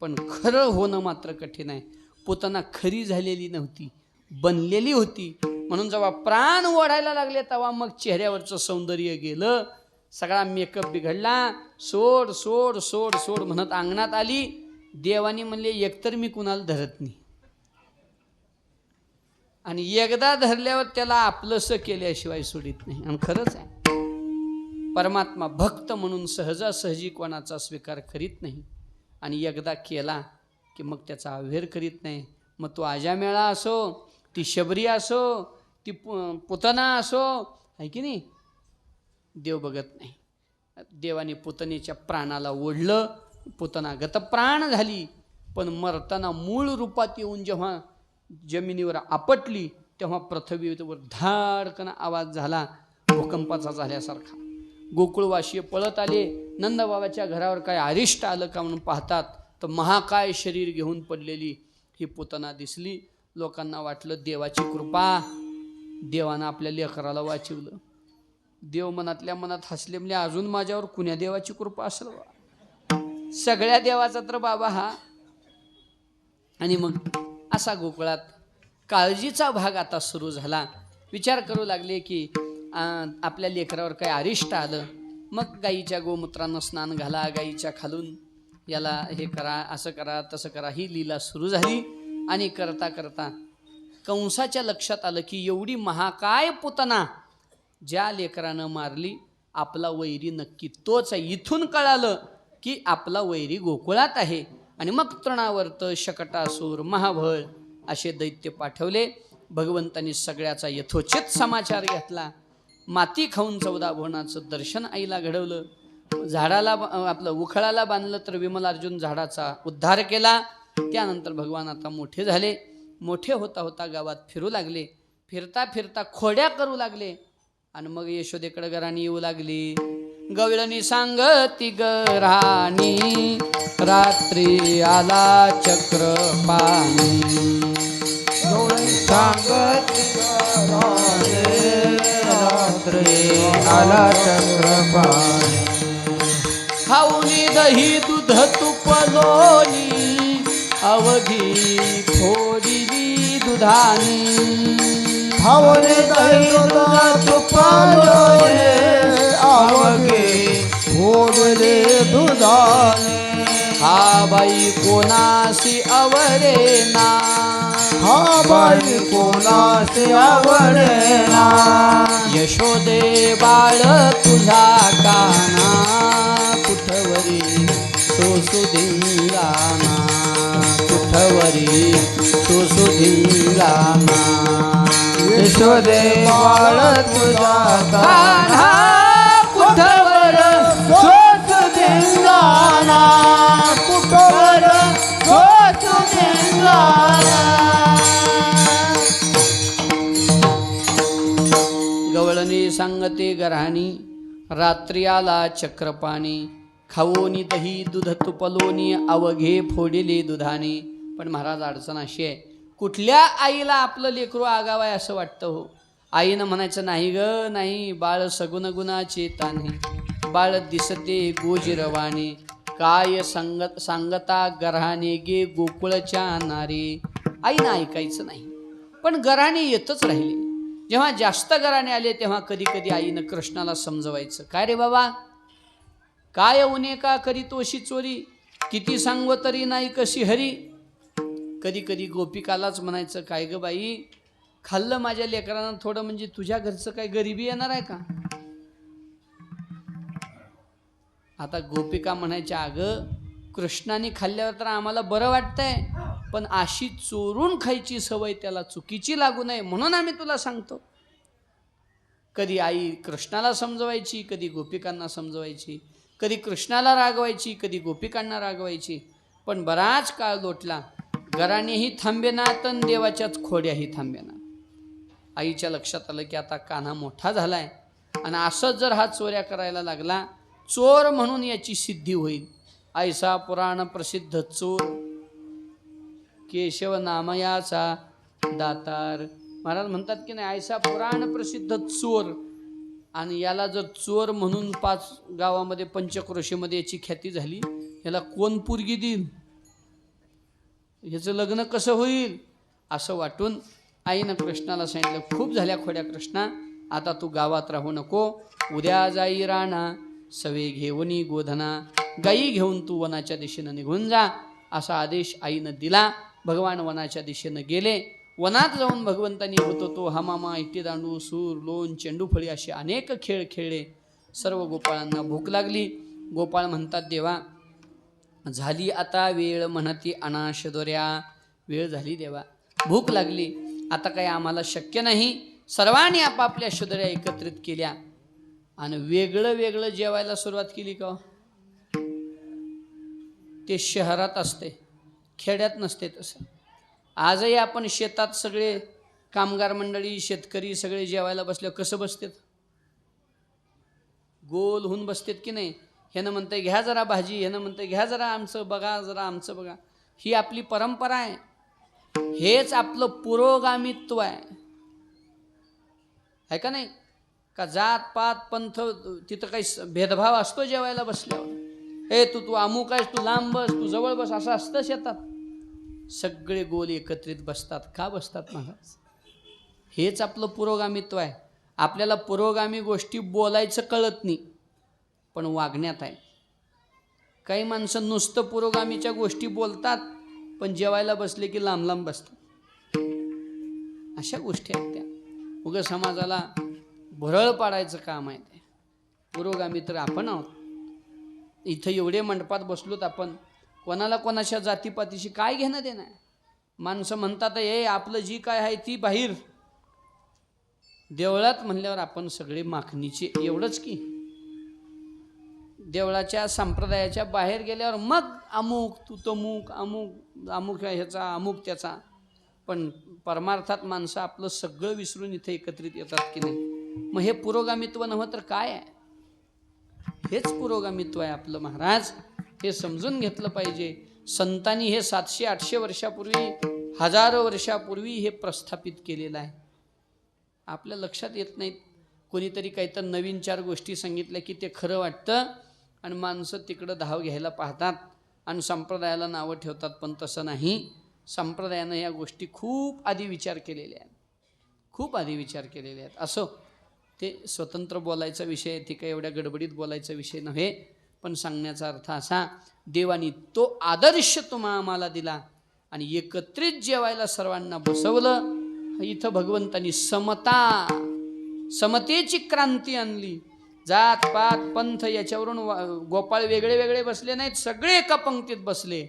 पण खरं होणं मात्र कठीण आहे. पुतना खरी झालेली नव्हती, बनलेली होती. म्हणून जेव्हा प्राण ओढायला लागले तेव्हा मग चेहऱ्यावरचं सौंदर्य गेलं, सगळा मेकअप बिघडला. सोड सोड सोड सोड म्हणत अंगणात आली. देवानी म्हणले एकतर मी कुणाला धरत नाही आणि एकदा धरल्यावर त्याला आपलंसं केल्याशिवाय सोडित नाही. आणि खरंच आहे, परमात्मा भक्त म्हणून सहजासहजी कोणाचा स्वीकार करीत नाही आणि एकदा केला की मग त्याचा अव्हेर करीत नाही. मग तो आजामेळा असो, ती शबरी असो, ती पुतना असो, आहे की नाही, देव बघत नाही. देवाने पुतनेच्या प्राणाला ओढलं. पुतना गतप्राण झाली. पण मरताना मूळ रूपात येऊन जेव्हा जमिनीवर आपटली तेव्हा पृथ्वीवर धाडकन आवाज झाला भूकंपाचा झाल्यासारखा. गोकुळवासीय पळत आले. नंदबाबाच्या घरावर काय अरिष्ट आलं का म्हणून पाहतात तर महाकाय शरीर घेऊन पडलेली ही पुतना दिसली. लोकांना वाटलं देवाची कृपा, देवानं आपल्या लेकराला वाचवलं. देव मनातल्या मनात हसले, म्हणजे अजून माझ्यावर कुण्या देवाची कृपा असेल बा, सगळ्या देवाचा तर बाबा हा. आणि मग असा गोकुळात काळजीचा भाग आता सुरू झाला. विचार करू लागले की आपल्या लेकरावर काय अरिष्ट आलं. मग गाईच्या गोमूत्रानं स्नान घाला, गाईच्या खालून याला हे करा, असं करा, तसं करा, ही लीला सुरू झाली. आणि करता करता कंसाच्या लक्षात आलं की एवढी महाकाय पुतना ज्या लेकरानं मारली आपला वैरी नक्की तोच आहे. इथून कळालं की आपला वैरी गोकुळात आहे. आणि मग तृणावर्त, शकटासूर, महाबळ असे दैत्य पाठवले. भगवंतांनी सगळ्याचा यथोचित समाचार घेतला. माती खाऊन 14 भुवनाचं दर्शन आईला घडवलं. झाडाला आपलं उखळाला बांधलं तर विमलार्जुन झाडाचा उद्धार केला. त्यानंतर भगवान आता मोठे झाले. मोठे होता होता गावात फिरू लागले. फिरता फिरता खोड्या करू लागले. आणि मग यशोदेकडे घराणी येऊ लागली. गवळणी सांगती गराणी रात्री आला चक्रपाणी.
सांगती रात्री आला चक्रपाणी.
खाऊनी दही दूध तूप लोणी अवघी फोडिली दुधानी.
खावणे दही दूध तूप लोणी अवघे फोडले दुधाने.
हा बाई कोणासी आवडेना.
हा बाई कोणासे आवडेना.
यशोदे बाळ तुझा काना कुठवरी सोसुधिंगाना. कुठवरी सोसुधिंगाना.
यशोदे बाळ तुझा
कान्हा कुठवर
सोसुधिंगाना. कुठवर सोसुधिंगाना.
गवळणी सांगते गऱ्हाणी रात्री आला चक्रपाणी. खावोनी दही दूध तुपलोनी अवघे फोडिले दुधाने. पण महाराज अडचण अशी आहे, कुठल्या आईला आपलं लेकरू आगाव आहे असं वाटतं हो. आईनं म्हणायचं नाही ग नाही, बाळ सगुण गुणाचे ताने. बाळ दिसते गोजिरवाणे. काय सांगता गऱ्हाणे गे गोकुळच्या नारे. आईनं ऐकायचं नाही. पण गऱ्हाणे येतच राहिले. जेव्हा जास्त गऱ्हाणे आले तेव्हा कधी कधी आईनं कृष्णाला समजवायचं, काय रे बाबा काय उणे का करी तोशी चोरी. किती सांगव तरी नाही कशी हरी. कधी कधी गोपिकालाच म्हणायचं, काय ग बाई खाल्लं माझ्या लेकरानं थोडं म्हणजे तुझ्या घरचं काय गरिबी येणार आहे का. आता गोपिका म्हणायच्या, अगं कृष्णाने खाल्ल्यावर तर आम्हाला बरं वाटतंय, पण अशी चोरून खायची सवय त्याला चुकीची लागू नये म्हणून आम्ही तुला सांगतो. कधी आई कृष्णाला समजवायची, कधी गोपिकांना समजवायची, कधी कृष्णाला रागवायची, कधी गोपिकांना रागवायची. पण बराच काळ लोटला. घराणेही थांबेना तर देवाच्याच खोड्याही थांबेना. आईच्या लक्षात आलं की आता कान्हा मोठा झालाय आणि असंच जर हा चोऱ्या करायला लागला, चोर म्हणून याची सिद्धी होईल. ऐसा पुराण प्रसिद्ध चोर केशव नामयाचा दातार. महाराज म्हणतात की नाही, ऐसा पुराण प्रसिद्ध चोर. आणि याला जर चोर म्हणून 5 गावामध्ये पंचक्रोशीमध्ये याची ख्याती झाली, याला कोण पोरगी देईल, ह्याचं लग्न कसं होईल असं वाटून आईनं कृष्णाला सांगितलं, खूप झाल्या खोड्या कृष्णा, आता तू गावात राहू नको. उद्या जाई राणा सवे घेऊनी गोधना. गाई घेऊन तू वनाच्या दिशेनं निघून जा असा आदेश आईनं दिला. भगवान वनाच्या दिशेनं गेले. वनात जाऊन भगवंतांनी होतो तो हमामा, इट्टी दांडू, सूर, लोण, चेंडूफळी असे अनेक खेळ खेळले. सर्व गोपाळांना भूक लागली. गोपाळ म्हणतात, देवा झाली आता वेळ म्हणती अनाश दोऱ्या. वेळ झाली देवा, भूक लागली, आता काही आम्हाला शक्य नाही. सर्वांनी आपापल्या शोधऱ्या एकत्रित केल्या आणि वेगळं वेगळं जेवायला सुरुवात केली. का ते शहरात असते, खेड्यात नसते तसं. आजही आपण शेतात सगळे कामगार मंडळी, शेतकरी सगळे जेवायला बसल्यावर कसं बसतात, गोल होऊन बसतात की नाही. ह्यानं म्हणतंय घ्या जरा भाजी, ह्यानं म्हणतंय घ्या जरा आमचं बघा, जरा आमचं बघा. ही आपली परंपरा आहे. हेच आपलं पुरोगामित्व आहे का नाही. का जात पात पंथ तिथं काही भेदभाव असतो जेवायला बसल्यावर. हे तू अमुक आहेस, तू लांब बस, तू जवळ बस असं असतं शेतात. सगळे गोल एकत्रित बसतात. का बसतात महाराज? हेच आपलं पुरोगामित्व आहे. आपल्याला पुरोगामी गोष्टी बोलायचं कळत नाही, पण वागण्यात आहे. काही माणसं नुसतं पुरोगामीच्या गोष्टी बोलतात, पण जेवायला बसले की लांब लांब बसतात. अशा गोष्टी आहेत त्या. उगाच समाजाला भुरळ पाडायचं काम आहे ते. पुरोगामी तर आपण आहोत. इथं एवढे मंडपात बसलोत आपण, कोणाला कोणाच्या जातीपातीशी काय घेणं देणं आहे. माणसं म्हणतात हे आपलं जी काय आहे ती बाहेर, देवळात म्हणल्यावर आपण सगळे माखणीचे, एवढंच की. देवळाच्या संप्रदायाच्या बाहेर गेल्यावर मग अमुक तू तमुक, अमुक अमुक ह्याचा, अमुक त्याचा. पण परमार्थात माणसं आपलं सगळं विसरून इथे एकत्रित येतात की नाही. मग हे पुरोगामित्व नव्हतं तर काय आहे? हेच पुरोगामित्व आहे आपलं महाराज. हे समजून घेतलं पाहिजे. संतांनी हे 700-800 वर्षापूर्वी, हजारो वर्षापूर्वी हे प्रस्थापित केलेलं आहे. आपल्या लक्षात येत नाहीत. कोणीतरी काहीतरी नवीन 4 गोष्टी सांगितल्या की ते खरं वाटतं आणि माणसं तिकडं धाव घ्यायला पाहतात आणि संप्रदायाला नावं ठेवतात. पण तसं नाही. संप्रदायानं या गोष्टी खूप आधी विचार केलेल्या आहेत, खूप आधी विचार केलेले आहेत. असो, ते स्वतंत्र बोलायचा विषय आहे, ते काही एवढ्या गडबडीत बोलायचा विषय नव्हे. पण सांगण्याचा अर्थ असा, देवानी तो आदर्श आम्हाला दिला आणि एकत्रित जेवायला सर्वांना बसवलं. इथं भगवंतांनी समतेची क्रांती आणली. जात पात पंथ याच्यावरून गोपाळ वेगळे वेगळे बसले नाहीत, सगळे एका पंक्तीत बसले.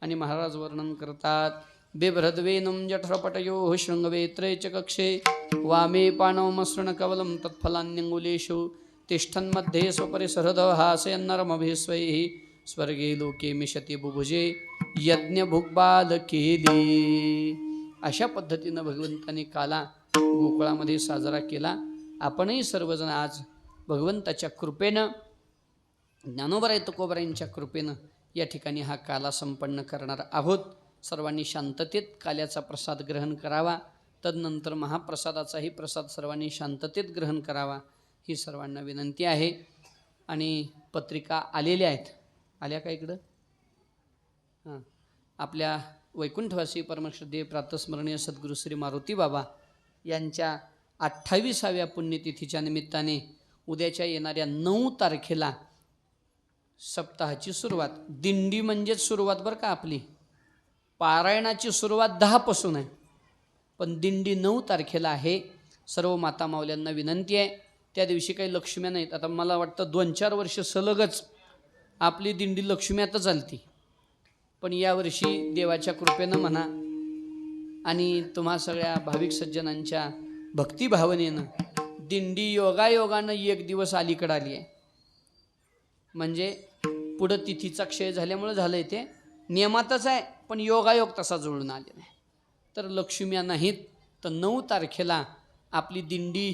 आणि महाराज वर्णन करतात, बिभ्रद्वेनं जठरपटयो शृंगवेत्रे च कक्षे वामे पाणवमसृण कवलं तत्फलान्यंगुलेषु तिष्ठन्मध्ये स्वपरिसहृद हासयन्नरमभिस्वैः स्वर्गे लोके मिशति बुभुजे यज्ञ भुग्बाल केली. अशा पद्धतीनं भगवंताने काला गोकुळामध्ये साजरा केला. आपणही सर्वजण आज भगवंताच्या कृपेनं, ज्ञानोबराय तुकोबरायांच्या कृपेनं या ठिकाणी हा काला संपन्न करणार आहोत. सर्वांनी शांततेत काल्याचा प्रसाद ग्रहण करावा. तदनंतर महाप्रसादाचाही प्रसाद सर्वांनी शांततेत ग्रहण करावा ही सर्वांना विनंती आहे. आणि पत्रिका आलेल्या आहेत, आल्या का इकडं? हां, आपल्या वैकुंठवासी परमश्रद्धेय प्रातस्मरणीय सद्गुरू श्री मारुती बाबा यांच्या 28व्या पुण्यतिथीच्या निमित्ताने उद्याच्या येणाऱ्या 9 तारखेला सप्ताहाची सुरुवात. दिंडी म्हणजेच सुरुवात बरं का आपली. पारायणाची सुरुवात 10 पासून आहे, पण दिंडी 9 तारखेला आहे. सर्व माता माऊल्यांना विनंती आहे, त्या दिवशी काही लक्ष्म्या नाहीत. आता मला वाटतं 2-4 वर्ष सलगच आपली दिंडी लक्ष्म्यातच आलती, पण यावर्षी देवाच्या कृपेनं म्हणा आणि तुम्हा सगळ्या भाविक सज्जनांच्या भक्तिभावनेनं दिंडी योगायोगानं 1 दिवस अलीकडं आली आहे. म्हणजे पुढं तिथीचा क्षय झाल्यामुळे झालं आहे, ते नियमातच आहे, पण योगायोग तसा जुळून आलेला आहे. तर लक्ष्म्या नाहीत, तर 9 तारखेला आपली दिंडी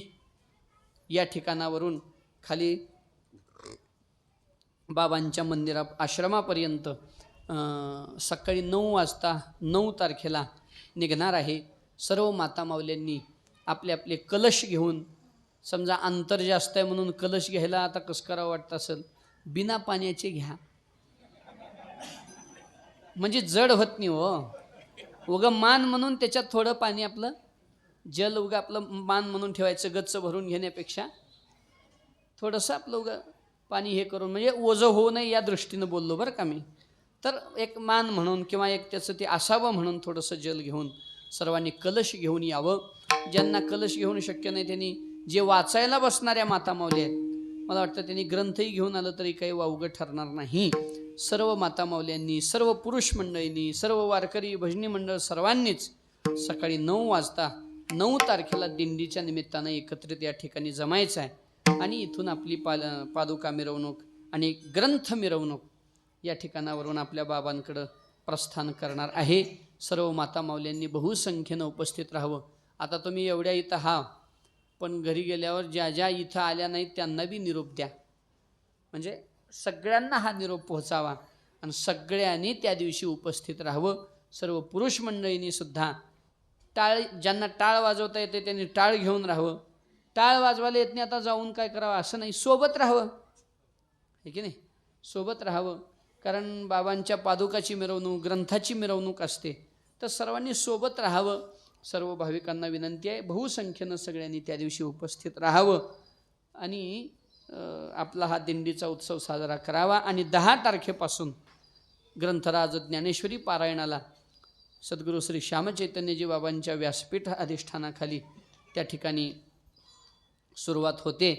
या ठिकाणावरून खाली बाबांच्या आश्रमापर्यंत सकाळी 9 वाजता 9 तारखेला निघणार आहे. सर्व माता माऊल्यांनी आपले आपले कलश घेऊन, समजा अंतर जास्त आहे म्हणून कलश घ्यायला आता कसं करावं वाटतं असेल, बिना पाण्याचे घ्या, म्हणजे जड होत नाही हो. उगं मान म्हणून त्याच्यात थोडं पाणी, आपलं जल उगं आपलं मान म्हणून ठेवायचं, गच्च भरून घेण्यापेक्षा थोडंसं आपलं उगं पाणी हे करून, म्हणजे ओझं होऊ नये या दृष्टीनं बोललो बरं का मी. तर एक मान म्हणून किंवा एक त्याचं ते असावं म्हणून थोडंसं जल घेऊन सर्वांनी कलश घेऊन यावं. ज्यांना कलश घेऊन शक्य नाही त्यांनी, जे वाचायला बसणाऱ्या माता माऊली आहेत, मला वाटतं त्यांनी ग्रंथही घेऊन आलं तरी काही वावगं ठरणार नाही. सर्व माता माऊल्यांनी, सर्व पुरुष मंडळींनी, सर्व वारकरी भजनी मंडळ सर्वांनीच सकाळी 9 वाजता 9 तारखेला दिंडीच्या निमित्तानं एकत्रित या ठिकाणी जमायचं आहे. आणि इथून आपली पादुका मिरवणूक आणि ग्रंथ मिरवणूक या ठिकाणावरून आपल्या बाबांकडं प्रस्थान करणार आहे. सर्व माता माऊल्यांनी बहुसंख्येनं उपस्थित राहावं. आता तुम्ही एवढ्या इथं हा, पण घरी गेल्यावर ज्या ज्या इथं आल्या नाहीत त्यांना बी निरोप द्या, म्हणजे सगळ्यांना हा निरोप पोहोचावा आणि सगळ्यांनी त्या दिवशी उपस्थित राहावं. सर्व पुरुष मंडळींनी सुद्धा ज्यांना टाळ वाजवता येते त्यांनी टाळ घेऊन राहावं. टाळ वाजवायला येत नाही आता जाऊन काय करावं असं नाही, सोबत राहावं, हे की नाही, सोबत राहावं. कारण बाबांच्या पादुकाची मिरवणूक, ग्रंथाची मिरवणूक असते, तर सर्वांनी सोबत राहावं. सर्व भाविकांना विनंती आहे, बहुसंख्येनं सगळ्यांनी त्या दिवशी उपस्थित राहावं आणि आपला हा दिंडीचा उत्सव साजरा करावा. आणि 10 तारखेपासून ग्रंथराज ज्ञानेश्वरी पारायणाला सद्गुरू श्री श्यामचैतन्यजी बाबांच्या व्यासपीठ अधिष्ठानाखाली त्या ठिकाणी सुरुवात होते.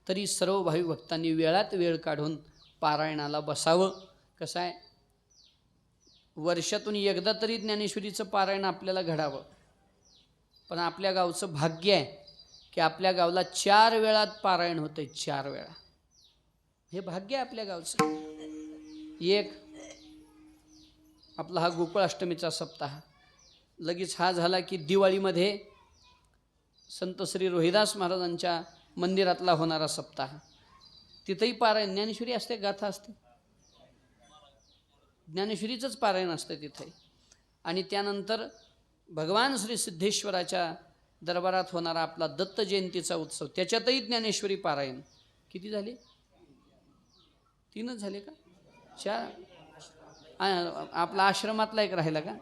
तरी सर्व भाविक भक्तांनी वेळात वेळ काढून पारायणाला बसावं. कसं आहे, वर्षातून एकदा तरी ज्ञानेश्वरीचं पारायण आपल्याला घडावं. पण आपल्या गावचं भाग्य आहे की आपल्या गावला 4 वेळात पारायण होतंय. 4 वेळा हे भाग्य आहे आपल्या गावचं. एक आपला हा गोकुळ अष्टमीचा सप्ताह, लगेच हा झाला की दिवाळीमध्ये संत श्री रोहिदास महाराजांच्या मंदिरातला होणारा सप्ताह, तिथंही पारायण ज्ञानेश्वरी असते, गाथा असते, ज्ञानेश्वरीचंच पारायण असतं तिथे. आणि त्यानंतर भगवान श्री सिद्धेश्वराच्या दरबारात होणारा आपला दत्त जयंतीचा उत्सव, त्याच्यातही ज्ञानेश्वरी पारायण. किती झाले? 3च झाले का? 4? आपला आश्रमातला एक राहिला का?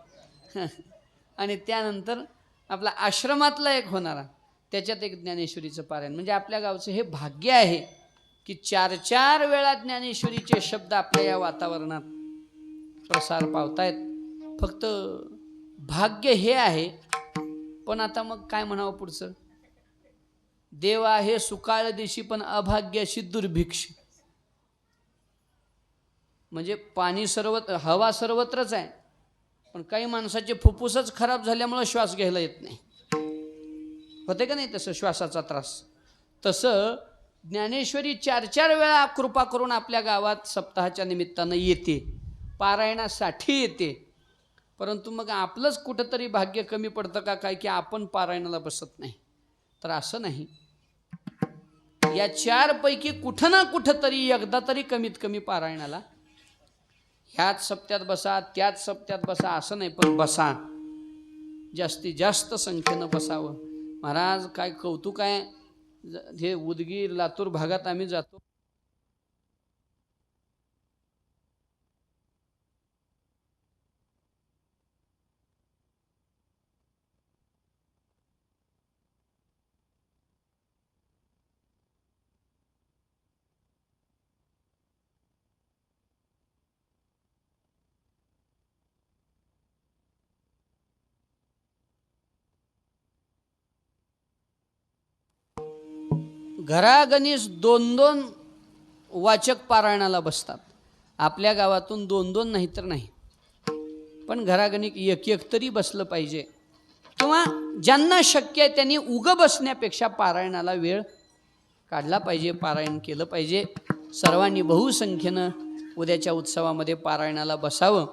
आणि त्यानंतर आपला आश्रमातला एक होणारा, त्याच्यात एक ज्ञानेश्वरीचं पारायण. म्हणजे आपल्या गावचं हे भाग्य आहे की 4 वेळा ज्ञानेश्वरीचे शब्द आपल्या या वातावरणात प्रसार पावतायत. फक्त भाग्य हे आहे. पण आता मग काय म्हणावं पुढचं? देव आहे सुकाळ दिशी पण अभाग्याशी दुर्भिक्ष. म्हणजे पाणी हवा सर्वत्रच आहे, पण काही माणसाचे फुफ्फुसच खराब झाल्यामुळं श्वास घ्यायला येत नाही. होते का नाही तसं श्वासाचा त्रास? तसं ज्ञानेश्वरी 4 वेळा कृपा करून आपल्या गावात सप्ताहाच्या निमित्तानं येते, पारायणासाठी येते. परंतु मग आपलंच कुठंतरी भाग्य कमी पडतं का काय की आपण पारायणाला बसत नाही? तर असं नाही. या 4 पैकी कुठं ना कुठं तरी एकदा तरी कमीत कमी पारायणाला, ह्याच सप्त्यात बसा त्याच सप्त्यात बसा असं नाही, पण बसा, जास्तीत जास्त संख्येनं बसावं. महाराज काय कौतुक आहे, हे उदगीर लातूर भागात आम्ही जातो, घरागणीस 2-2 वाचक पारायणाला बसतात. आपल्या गावातून 2-2 नाही तर नाही, पण घरागणिक 1-1 तरी बसलं पाहिजे. किंवा ज्यांना शक्य आहे त्यांनी बसण्यापेक्षा पारायणाला वेळ काढला पाहिजे, पारायण केलं पाहिजे. सर्वांनी बहुसंख्येनं उद्याच्या उत्सवामध्ये पारायणाला बसावं.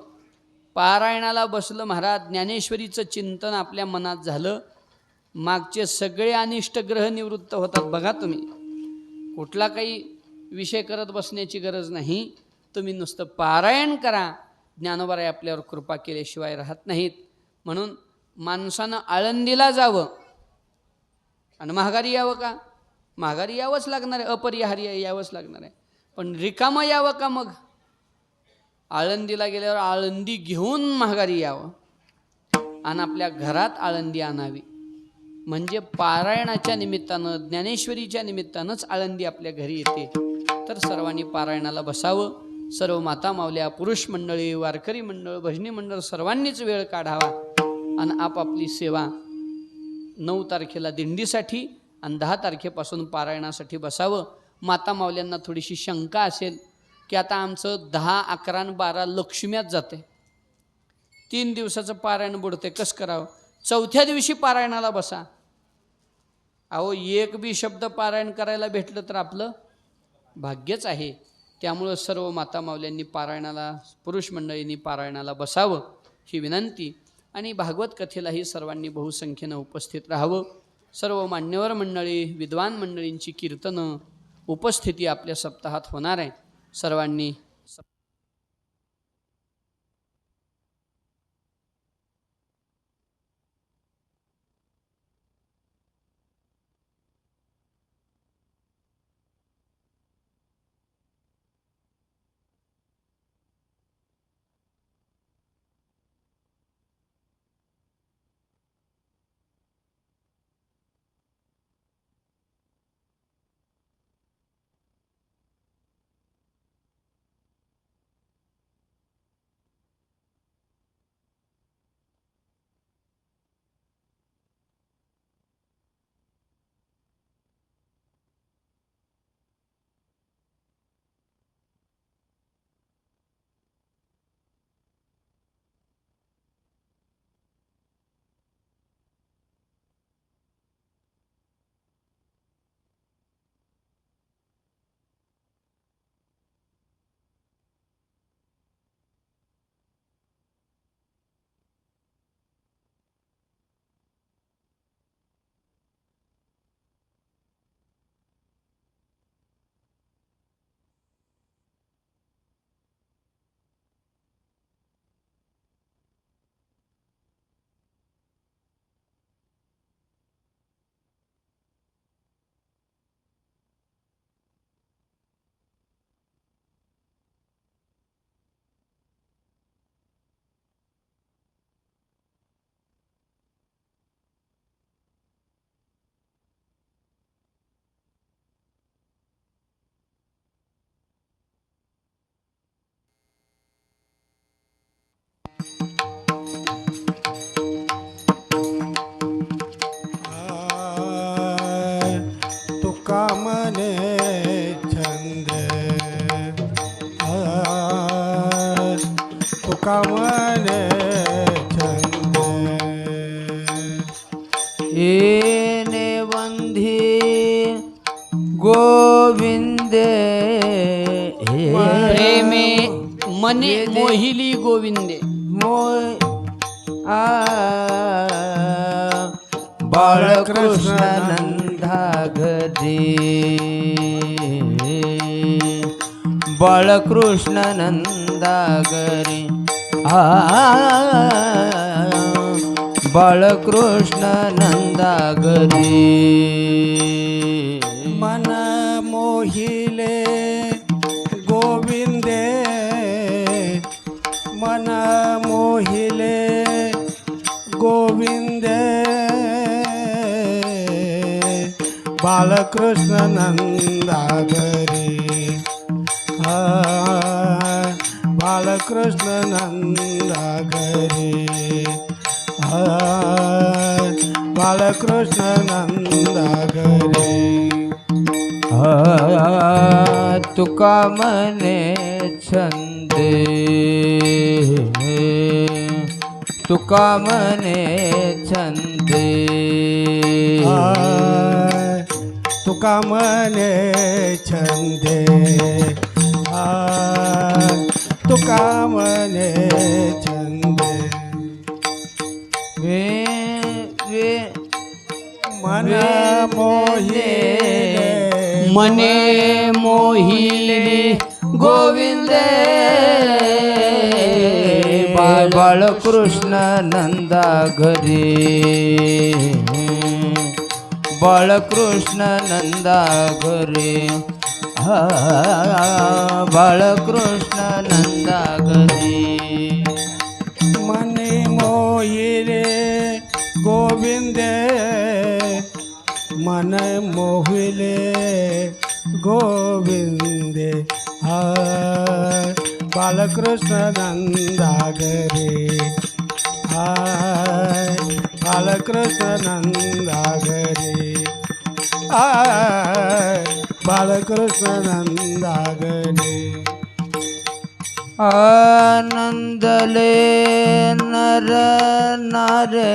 पारायणाला बसलं महाराज, ज्ञानेश्वरीचं चिंतन आपल्या मनात झालं, मागचे सगळे अनिष्ट ग्रह निवृत्त होतात. बघा तुम्ही कुठला काही विषय करत बसण्याची गरज नाही, तुम्ही नुसतं पारायण करा. ज्ञानोबाराय आपल्यावर कृपा केल्याशिवाय राहत नाहीत. म्हणून माणसानं आळंदीला जावं आणि महागारी यावं का? महागारी यावंच लागणार आहे, अपरिहार्य यावंच लागणार आहे. पण रिकामं यावं का? मग आळंदीला गेल्यावर आळंदी घेऊन महागारी यावं आणि आपल्या घरात आळंदी आणावी. म्हणजे पारायणाच्या निमित्तानं, ज्ञानेश्वरीच्या निमित्तानंच आळंदी आपल्या घरी येते. तर सर्वांनी पारायणाला बसावं. सर्व माता मावल्या, पुरुष मंडळी, वारकरी मंडळ, भजनी मंडळ सर्वांनीच वेळ काढावा आणि आपापली सेवा 9 तारखेला दिंडीसाठी आणि 10 तारखेपासून पारायणासाठी बसावं. माता मावल्यांना थोडीशी शंका असेल की आता आमचं 10, 11 आणि 12 लक्ष्म्यात जाते, 3 दिवसाचं पारायण बुडते, कसं करावं? 4थ्या दिवशी पारायणाला बसा. अहो, एक बी शब्द पारायण करायला भेटलं तर आपलं भाग्यच आहे. त्यामुळं सर्व माता मावल्यांनी पारायणाला, पुरुष मंडळींनी पारायणाला बसावं ही विनंती. आणि भागवत कथेलाही सर्वांनी बहुसंख्येनं उपस्थित राहावं. सर्व मान्यवर मंडळी, विद्वान मंडळींची कीर्तनं, उपस्थिती आपल्या सप्ताहात होणार आहे. सर्वांनी
छंद तुका म्हणे छंद
येणे बंधी गोविंदे
प्रेमे मने मोहिली गोविंदे
मोय बाळकृष्ण नंदा घरी बाळकृष्ण नंदा घरी बाळकृष्ण नंदा घरी
मन मोहिले गोविंदे मन मोहिले गोविंदे बालकृष्ण नंदागरी बालकृष्ण नंदागरी बालकृष्ण नंदागरी
तुका मने छंदे तुका मने छंदे
तुका मने छंदे तुका मने छंदे
वे वे
मन मोहिले
मने मोहिली गोविंदे
बाळकृष्ण नंदा घरी बाळकृष्ण नंदा घरी बाळकृष्ण नंदा घरी
मने मोहिले गोविंदे मन मोहिले गोविंदे बालकृष्ण नंदागरे बालकृष्ण नंदागरे बालकृष्ण नंदागरे
आनंदले नर नारे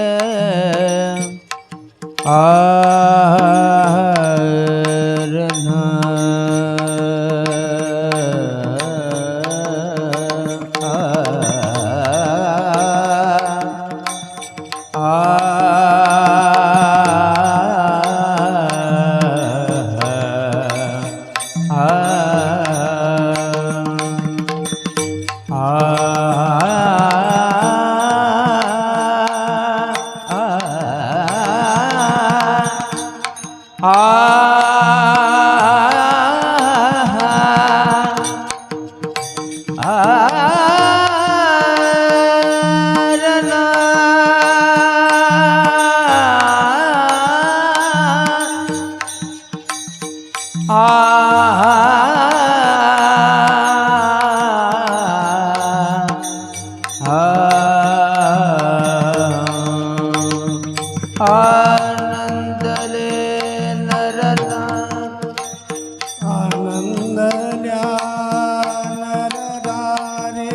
आनंदले नरना
आनंदल्या नरदारे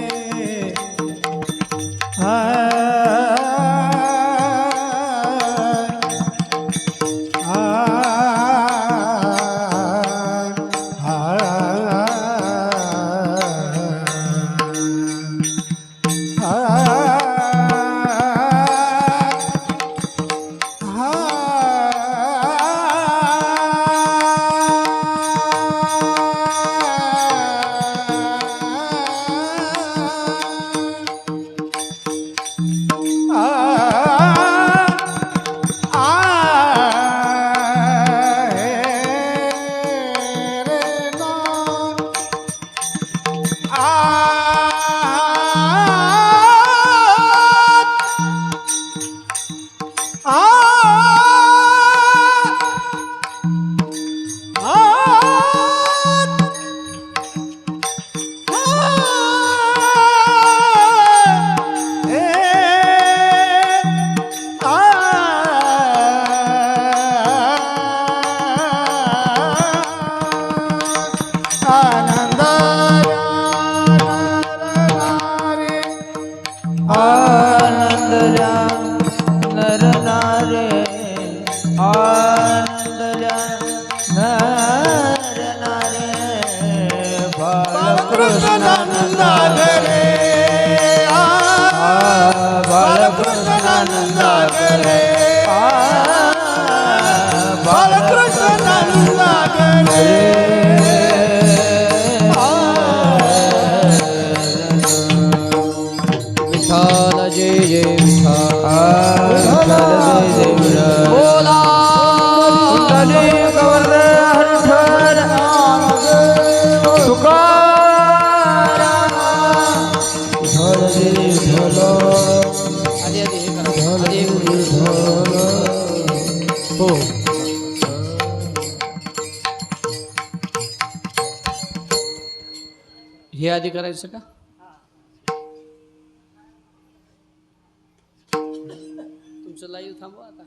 हे आधी करायचं का? तुमचं लाईव्ह थांबवा आता.